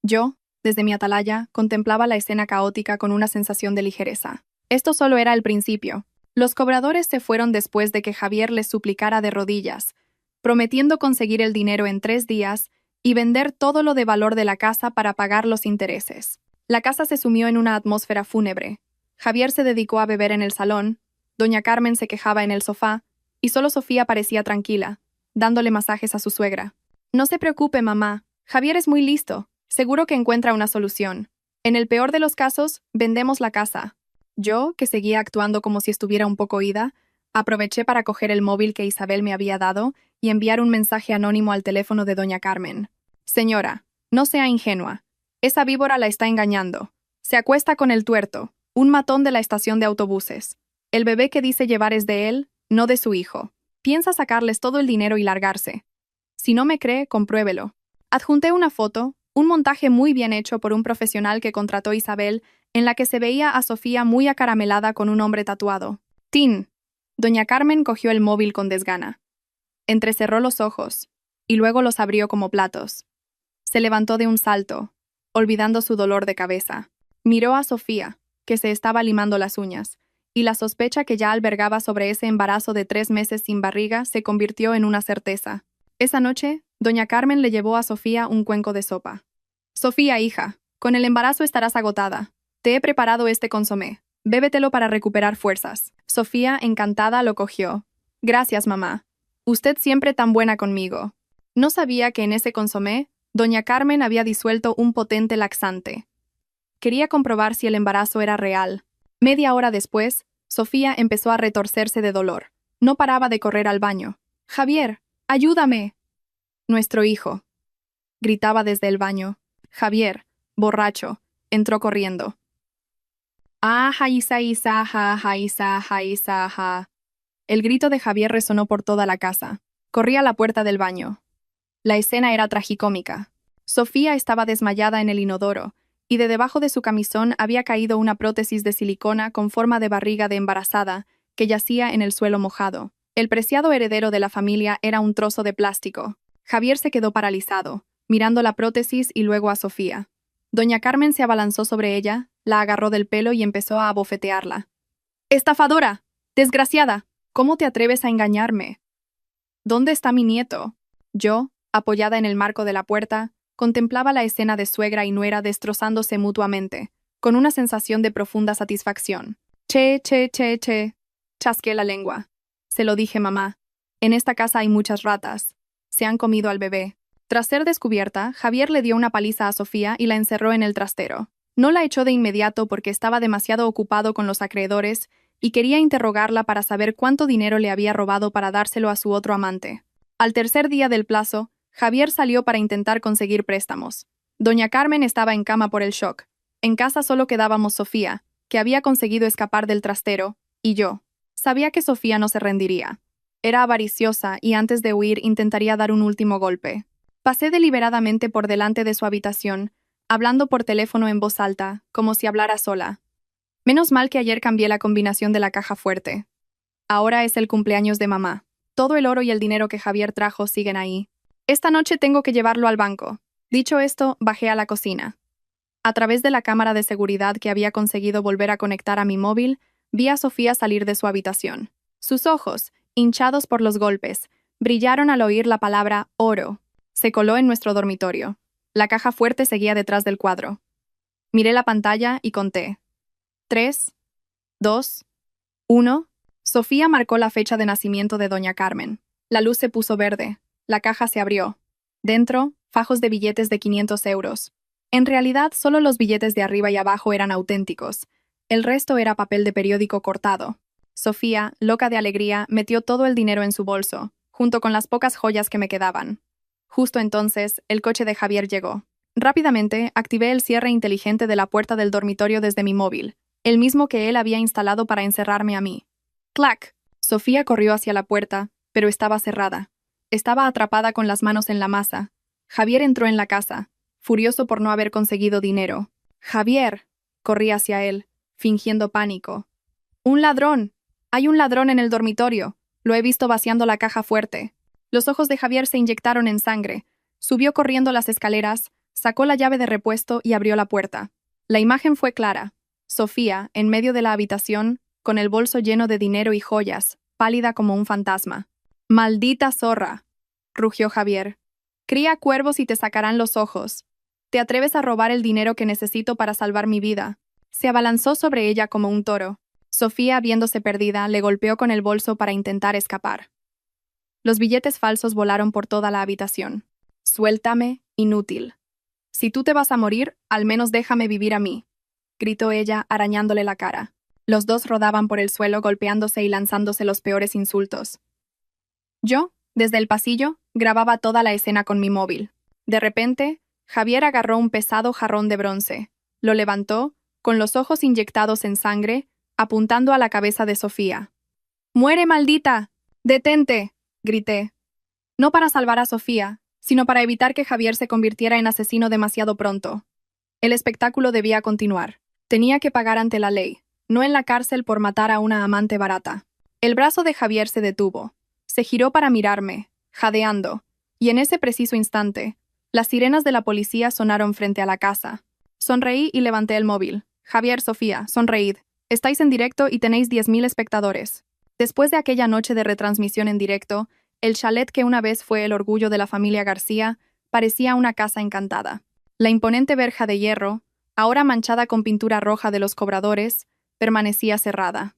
Yo, desde mi atalaya, contemplaba la escena caótica con una sensación de ligereza. Esto solo era el principio. Los cobradores se fueron después de que Javier les suplicara de rodillas, prometiendo conseguir el dinero en 3 días y vender todo lo de valor de la casa para pagar los intereses. La casa se sumió en una atmósfera fúnebre. Javier se dedicó a beber en el salón, doña Carmen se quejaba en el sofá, y solo Sofía parecía tranquila, dándole masajes a su suegra. No se preocupe, mamá. Javier es muy listo. Seguro que encuentra una solución. En el peor de los casos, vendemos la casa. Yo, que seguía actuando como si estuviera un poco ida, aproveché para coger el móvil que Isabel me había dado y enviar un mensaje anónimo al teléfono de doña Carmen. Señora, no sea ingenua. Esa víbora la está engañando. Se acuesta con el tuerto, un matón de la estación de autobuses. El bebé que dice llevar es de él, no de su hijo. Piensa sacarles todo el dinero y largarse. Si no me cree, compruébelo. Adjunté una foto, un montaje muy bien hecho por un profesional que contrató Isabel, en la que se veía a Sofía muy acaramelada con un hombre tatuado. ¡Tin! Doña Carmen cogió el móvil con desgana. Entrecerró los ojos, y luego los abrió como platos. Se levantó de un salto, olvidando su dolor de cabeza. Miró a Sofía, que se estaba limando las uñas, y la sospecha que ya albergaba sobre ese embarazo de 3 meses sin barriga se convirtió en una certeza. Esa noche, doña Carmen le llevó a Sofía un cuenco de sopa. Sofía, hija, con el embarazo estarás agotada. Te he preparado este consomé. Bébetelo para recuperar fuerzas. Sofía, encantada, lo cogió. Gracias, mamá. Usted siempre tan buena conmigo. No sabía que en ese consomé, doña Carmen había disuelto un potente laxante. Quería comprobar si el embarazo era real. Media hora después, Sofía empezó a retorcerse de dolor. No paraba de correr al baño. «Javier, ayúdame». «Nuestro hijo», gritaba desde el baño. Javier, borracho, entró corriendo. «Ah, jaisa, isa, ja, jaisa, jaisa, ja». El grito de Javier resonó por toda la casa. Corrí a la puerta del baño. La escena era tragicómica. Sofía estaba desmayada en el inodoro, y de debajo de su camisón había caído una prótesis de silicona con forma de barriga de embarazada, que yacía en el suelo mojado. El preciado heredero de la familia era un trozo de plástico. Javier se quedó paralizado, mirando la prótesis y luego a Sofía. Doña Carmen se abalanzó sobre ella, la agarró del pelo y empezó a abofetearla. «¡Estafadora! ¡Desgraciada! ¿Cómo te atreves a engañarme? ¿Dónde está mi nieto?» Yo, apoyada en el marco de la puerta, contemplaba la escena de suegra y nuera destrozándose mutuamente, con una sensación de profunda satisfacción. Che, chasqué la lengua. Se lo dije, mamá. En esta casa hay muchas ratas. Se han comido al bebé. Tras ser descubierta, Javier le dio una paliza a Sofía y la encerró en el trastero. No la echó de inmediato porque estaba demasiado ocupado con los acreedores y quería interrogarla para saber cuánto dinero le había robado para dárselo a su otro amante. Al tercer día del plazo, Javier salió para intentar conseguir préstamos. Doña Carmen estaba en cama por el shock. En casa solo quedábamos Sofía, que había conseguido escapar del trastero, y yo. Sabía que Sofía no se rendiría. Era avariciosa y antes de huir intentaría dar un último golpe. Pasé deliberadamente por delante de su habitación, hablando por teléfono en voz alta, como si hablara sola. Menos mal que ayer cambié la combinación de la caja fuerte. Ahora es el cumpleaños de mamá. Todo el oro y el dinero que Javier trajo siguen ahí. Esta noche tengo que llevarlo al banco. Dicho esto, bajé a la cocina. A través de la cámara de seguridad que había conseguido volver a conectar a mi móvil, vi a Sofía salir de su habitación. Sus ojos, hinchados por los golpes, brillaron al oír la palabra oro. Se coló en nuestro dormitorio. La caja fuerte seguía detrás del cuadro. Miré la pantalla y conté. 3, 2, 1. Sofía marcó la fecha de nacimiento de doña Carmen. La luz se puso verde. La caja se abrió. Dentro, fajos de billetes de 500 euros. En realidad, solo los billetes de arriba y abajo eran auténticos. El resto era papel de periódico cortado. Sofía, loca de alegría, metió todo el dinero en su bolso, junto con las pocas joyas que me quedaban. Justo entonces, el coche de Javier llegó. Rápidamente, activé el cierre inteligente de la puerta del dormitorio desde mi móvil, el mismo que él había instalado para encerrarme a mí. ¡Clac! Sofía corrió hacia la puerta, pero estaba cerrada. Estaba atrapada con las manos en la masa. Javier entró en la casa, furioso por no haber conseguido dinero. ¡Javier! Corrí hacia él, fingiendo pánico. ¡Un ladrón! Hay un ladrón en el dormitorio. Lo he visto vaciando la caja fuerte. Los ojos de Javier se inyectaron en sangre. Subió corriendo las escaleras, sacó la llave de repuesto y abrió la puerta. La imagen fue clara. Sofía, en medio de la habitación, con el bolso lleno de dinero y joyas, pálida como un fantasma. ¡Maldita zorra!, rugió Javier. Cría cuervos y te sacarán los ojos. ¿Te atreves a robar el dinero que necesito para salvar mi vida? Se abalanzó sobre ella como un toro. Sofía, viéndose perdida, le golpeó con el bolso para intentar escapar. Los billetes falsos volaron por toda la habitación. «Suéltame, inútil. Si tú te vas a morir, al menos déjame vivir a mí», gritó ella, arañándole la cara. Los dos rodaban por el suelo golpeándose y lanzándose los peores insultos. Yo, desde el pasillo, grababa toda la escena con mi móvil. De repente, Javier agarró un pesado jarrón de bronce, lo levantó, con los ojos inyectados en sangre, apuntando a la cabeza de Sofía. «¡Muere, maldita! ¡Detente!», grité. No para salvar a Sofía, sino para evitar que Javier se convirtiera en asesino demasiado pronto. El espectáculo debía continuar. Tenía que pagar ante la ley, no en la cárcel por matar a una amante barata. El brazo de Javier se detuvo. Se giró para mirarme, jadeando, y en ese preciso instante, las sirenas de la policía sonaron frente a la casa. Sonreí y levanté el móvil. «Javier, Sofía, sonreíd. Estáis en directo y tenéis 10.000 espectadores». Después de aquella noche de retransmisión en directo, el chalet que una vez fue el orgullo de la familia García parecía una casa encantada. La imponente verja de hierro, ahora manchada con pintura roja de los cobradores, permanecía cerrada.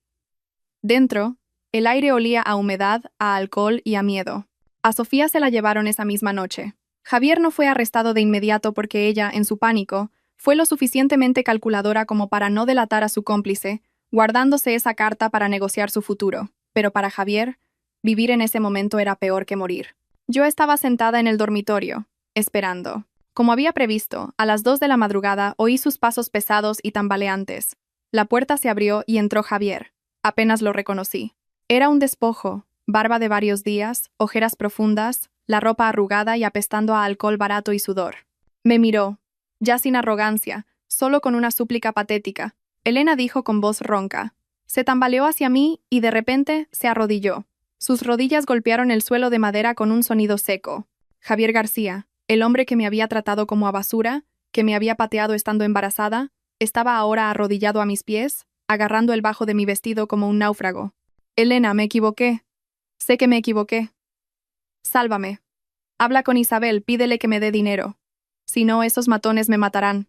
Dentro, el aire olía a humedad, a alcohol y a miedo. A Sofía se la llevaron esa misma noche. Javier no fue arrestado de inmediato porque ella, en su pánico, fue lo suficientemente calculadora como para no delatar a su cómplice, guardándose esa carta para negociar su futuro. Pero para Javier, vivir en ese momento era peor que morir. Yo estaba sentada en el dormitorio, esperando. Como había previsto, a las 2 de la madrugada oí sus pasos pesados y tambaleantes. La puerta se abrió y entró Javier. Apenas lo reconocí. Era un despojo, barba de varios días, ojeras profundas, la ropa arrugada y apestando a alcohol barato y sudor. Me miró, ya sin arrogancia, solo con una súplica patética. Elena dijo con voz ronca. Se tambaleó hacia mí y de repente se arrodilló. Sus rodillas golpearon el suelo de madera con un sonido seco. Javier García, el hombre que me había tratado como a basura, que me había pateado estando embarazada, estaba ahora arrodillado a mis pies, agarrando el bajo de mi vestido como un náufrago. «Elena, me equivoqué. Sé que me equivoqué. Sálvame. Habla con Isabel, pídele que me dé dinero. Si no, esos matones me matarán.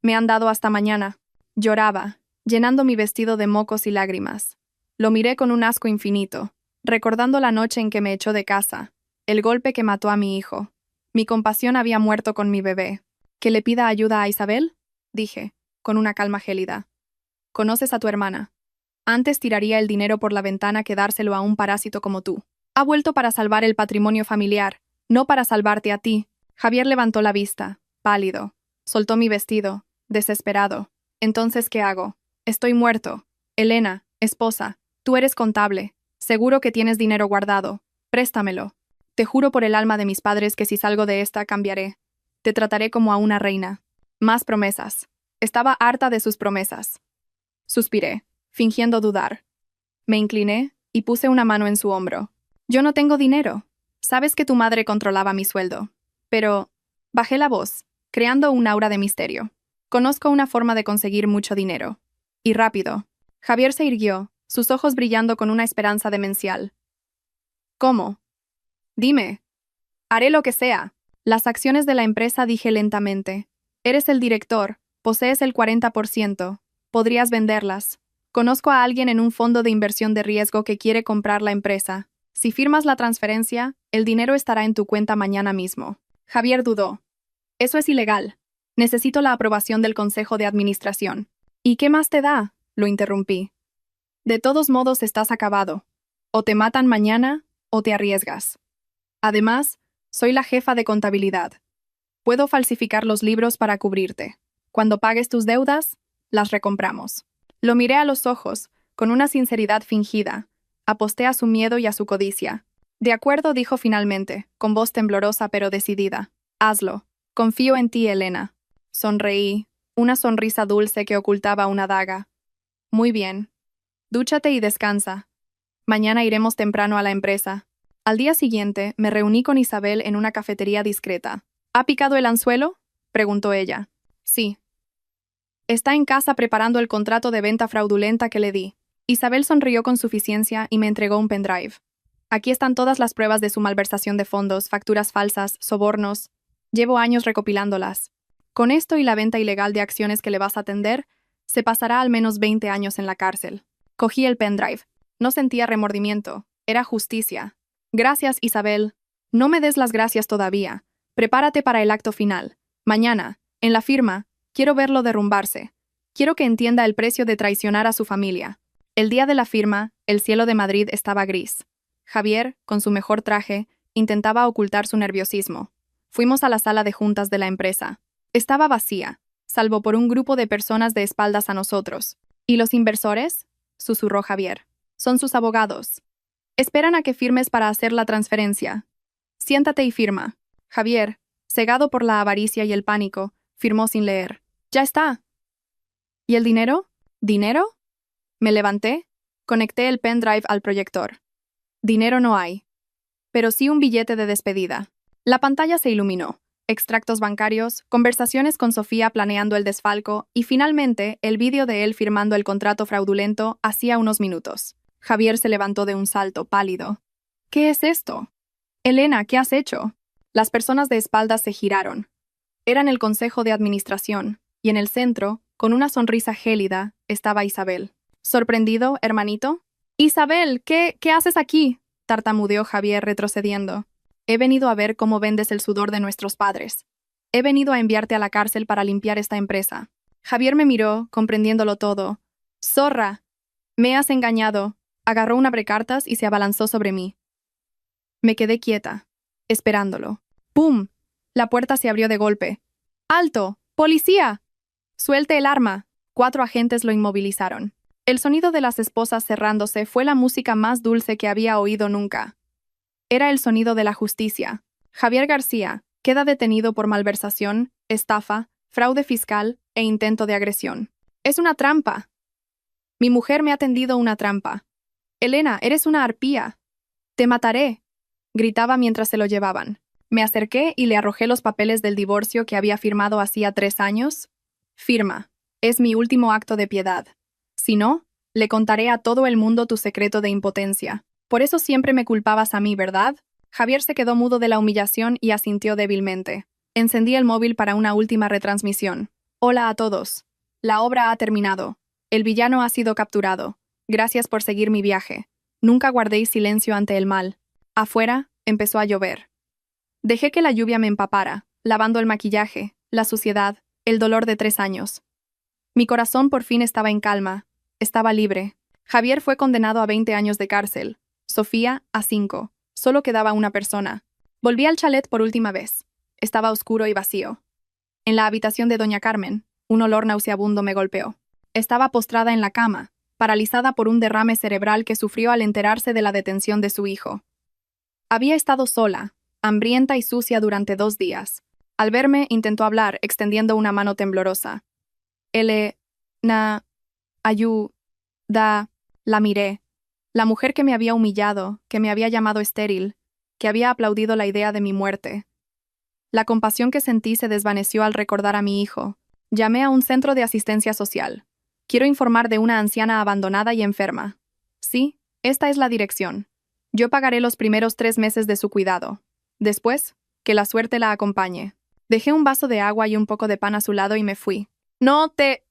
Me han dado hasta mañana». Lloraba, llenando mi vestido de mocos y lágrimas. Lo miré con un asco infinito, recordando la noche en que me echó de casa, el golpe que mató a mi hijo. Mi compasión había muerto con mi bebé. «¿Que le pida ayuda a Isabel?», dije, con una calma gélida. «Conoces a tu hermana. Antes tiraría el dinero por la ventana que dárselo a un parásito como tú. Ha vuelto para salvar el patrimonio familiar, no para salvarte a ti». Javier levantó la vista, pálido. Soltó mi vestido, desesperado. «Entonces, ¿qué hago? Estoy muerto. Elena, esposa, tú eres contable. Seguro que tienes dinero guardado. Préstamelo. Te juro por el alma de mis padres que si salgo de esta, cambiaré. Te trataré como a una reina». Más promesas. Estaba harta de sus promesas. Suspiré, fingiendo dudar. Me incliné y puse una mano en su hombro. «Yo no tengo dinero. Sabes que tu madre controlaba mi sueldo. Pero...». Bajé la voz, creando un aura de misterio. Conozco una forma de conseguir mucho dinero. Y rápido. Javier se irguió, sus ojos brillando con una esperanza demencial. ¿Cómo? Dime. Haré lo que sea. Las acciones de la empresa, dije lentamente. Eres el director, posees el 40%. Podrías venderlas. Conozco a alguien en un fondo de inversión de riesgo que quiere comprar la empresa. Si firmas la transferencia, el dinero estará en tu cuenta mañana mismo. Javier dudó. Eso es ilegal. Necesito la aprobación del Consejo de Administración. ¿Y qué más te da? Lo interrumpí. De todos modos estás acabado. O te matan mañana, o te arriesgas. Además, soy la jefa de contabilidad. Puedo falsificar los libros para cubrirte. Cuando pagues tus deudas, las recompramos. Lo miré a los ojos, con una sinceridad fingida. Aposté a su miedo y a su codicia. De acuerdo, dijo finalmente, con voz temblorosa pero decidida. Hazlo. Confío en ti, Elena. Sonreí, una sonrisa dulce que ocultaba una daga. Muy bien. Dúchate y descansa. Mañana iremos temprano a la empresa. Al día siguiente, me reuní con Isabel en una cafetería discreta. ¿Ha picado el anzuelo? Preguntó ella. Sí. Está en casa preparando el contrato de venta fraudulenta que le di. Isabel sonrió con suficiencia y me entregó un pendrive. Aquí están todas las pruebas de su malversación de fondos, facturas falsas, sobornos. Llevo años recopilándolas. Con esto y la venta ilegal de acciones que le vas a atender, se pasará al menos 20 años en la cárcel. Cogí el pendrive. No sentía remordimiento. Era justicia. Gracias, Isabel. No me des las gracias todavía. Prepárate para el acto final. Mañana, en la firma, quiero verlo derrumbarse. Quiero que entienda el precio de traicionar a su familia. El día de la firma, el cielo de Madrid estaba gris. Javier, con su mejor traje, intentaba ocultar su nerviosismo. Fuimos a la sala de juntas de la empresa. Estaba vacía, salvo por un grupo de personas de espaldas a nosotros. ¿Y los inversores? Susurró Javier. Son sus abogados. Esperan a que firmes para hacer la transferencia. Siéntate y firma. Javier, cegado por la avaricia y el pánico, firmó sin leer. Ya está. ¿Y el dinero? ¿Dinero? Me levanté, conecté el pendrive al proyector. Dinero no hay. Pero sí un billete de despedida. La pantalla se iluminó. Extractos bancarios, conversaciones con Sofía planeando el desfalco y finalmente el vídeo de él firmando el contrato fraudulento hacía unos minutos. Javier se levantó de un salto, pálido. ¿Qué es esto? Elena, ¿qué has hecho? Las personas de espaldas se giraron. Eran el Consejo de Administración, y en el centro, con una sonrisa gélida, estaba Isabel. ¿Sorprendido, hermanito? Isabel, ¿qué haces aquí? Tartamudeó Javier retrocediendo. He venido a ver cómo vendes el sudor de nuestros padres. He venido a enviarte a la cárcel para limpiar esta empresa. Javier me miró, comprendiéndolo todo. ¡Zorra! Me has engañado. Agarró un abrecartas y se abalanzó sobre mí. Me quedé quieta, esperándolo. ¡Pum! La puerta se abrió de golpe. ¡Alto! ¡Policía! ¡Suelte el arma! 4 agentes lo inmovilizaron. El sonido de las esposas cerrándose fue la música más dulce que había oído nunca. Era el sonido de la justicia. Javier García queda detenido por malversación, estafa, fraude fiscal e intento de agresión. Es una trampa. Mi mujer me ha tendido una trampa. Elena, eres una arpía. Te mataré, gritaba mientras se lo llevaban. Me acerqué y le arrojé los papeles del divorcio que había firmado hacía 3 años. Firma. Es mi último acto de piedad. Si no, le contaré a todo el mundo tu secreto de impotencia. Por eso siempre me culpabas a mí, ¿verdad? Javier se quedó mudo de la humillación y asintió débilmente. Encendí el móvil para una última retransmisión. Hola a todos. La obra ha terminado. El villano ha sido capturado. Gracias por seguir mi viaje. Nunca guardéis silencio ante el mal. Afuera, empezó a llover. Dejé que la lluvia me empapara, lavando el maquillaje, la suciedad, el dolor de 3 años. Mi corazón por fin estaba en calma. Estaba libre. Javier fue condenado a 20 años de cárcel. Sofía, a 5. Solo quedaba una persona. Volví al chalet por última vez. Estaba oscuro y vacío. En la habitación de doña Carmen, un olor nauseabundo me golpeó. Estaba postrada en la cama, paralizada por un derrame cerebral que sufrió al enterarse de la detención de su hijo. Había estado sola, hambrienta y sucia durante 2 días. Al verme, intentó hablar, extendiendo una mano temblorosa. Ayuda. La miré. La mujer que me había humillado, que me había llamado estéril, que había aplaudido la idea de mi muerte. La compasión que sentí se desvaneció al recordar a mi hijo, Llamé a un centro de asistencia social. Quiero informar de una anciana abandonada y enferma. Sí, esta es la dirección. Yo pagaré los primeros 3 meses de su cuidado. Después, que la suerte la acompañe. Dejé un vaso de agua y un poco de pan a su lado y me fui. No te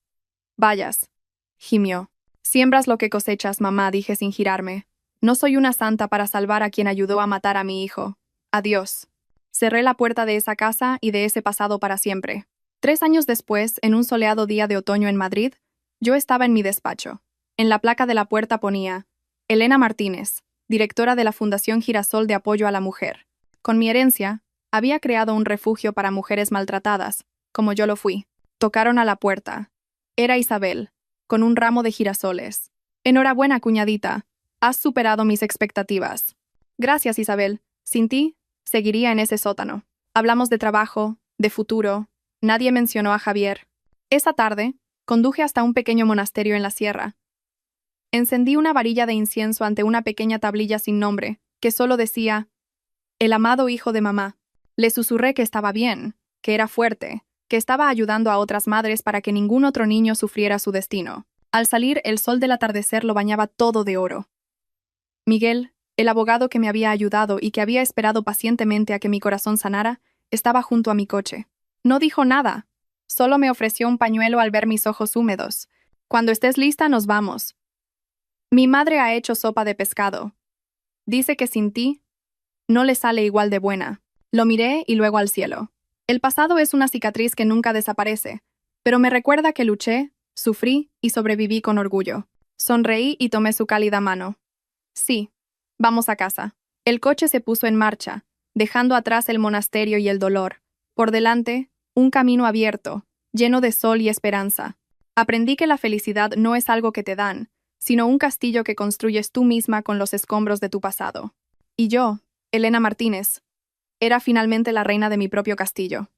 vayas, gimió. Siembras lo que cosechas, mamá, dije sin girarme. No soy una santa para salvar a quien ayudó a matar a mi hijo. Adiós. Cerré la puerta de esa casa y de ese pasado para siempre. 3 años después, en un soleado día de otoño en Madrid, yo estaba en mi despacho. En la placa de la puerta ponía Elena Martínez, directora de la Fundación Girasol de Apoyo a la Mujer. Con mi herencia, había creado un refugio para mujeres maltratadas, como yo lo fui. Tocaron a la puerta. Era Isabel, con un ramo de girasoles. Enhorabuena, cuñadita. Has superado mis expectativas. Gracias, Isabel. Sin ti, seguiría en ese sótano. Hablamos de trabajo, de futuro. Nadie mencionó a Javier. Esa tarde, conduje hasta un pequeño monasterio en la sierra. Encendí una varilla de incienso ante una pequeña tablilla sin nombre, que solo decía, el amado hijo de mamá. Le susurré que estaba bien, que era fuerte, que estaba ayudando a otras madres para que ningún otro niño sufriera su destino. Al salir, el sol del atardecer lo bañaba todo de oro. Miguel, el abogado que me había ayudado y que había esperado pacientemente a que mi corazón sanara, estaba junto a mi coche. No dijo nada, solo me ofreció un pañuelo al ver mis ojos húmedos. Cuando estés lista, nos vamos. Mi madre ha hecho sopa de pescado. Dice que sin ti, no le sale igual de buena. Lo miré y luego al cielo. El pasado es una cicatriz que nunca desaparece, pero me recuerda que luché, sufrí y sobreviví con orgullo. Sonreí y tomé su cálida mano. Sí, vamos a casa. El coche se puso en marcha, dejando atrás el monasterio y el dolor. Por delante, un camino abierto, lleno de sol y esperanza. Aprendí que la felicidad no es algo que te dan, sino un castillo que construyes tú misma con los escombros de tu pasado. Y yo, Elena Martínez, era finalmente la reina de mi propio castillo.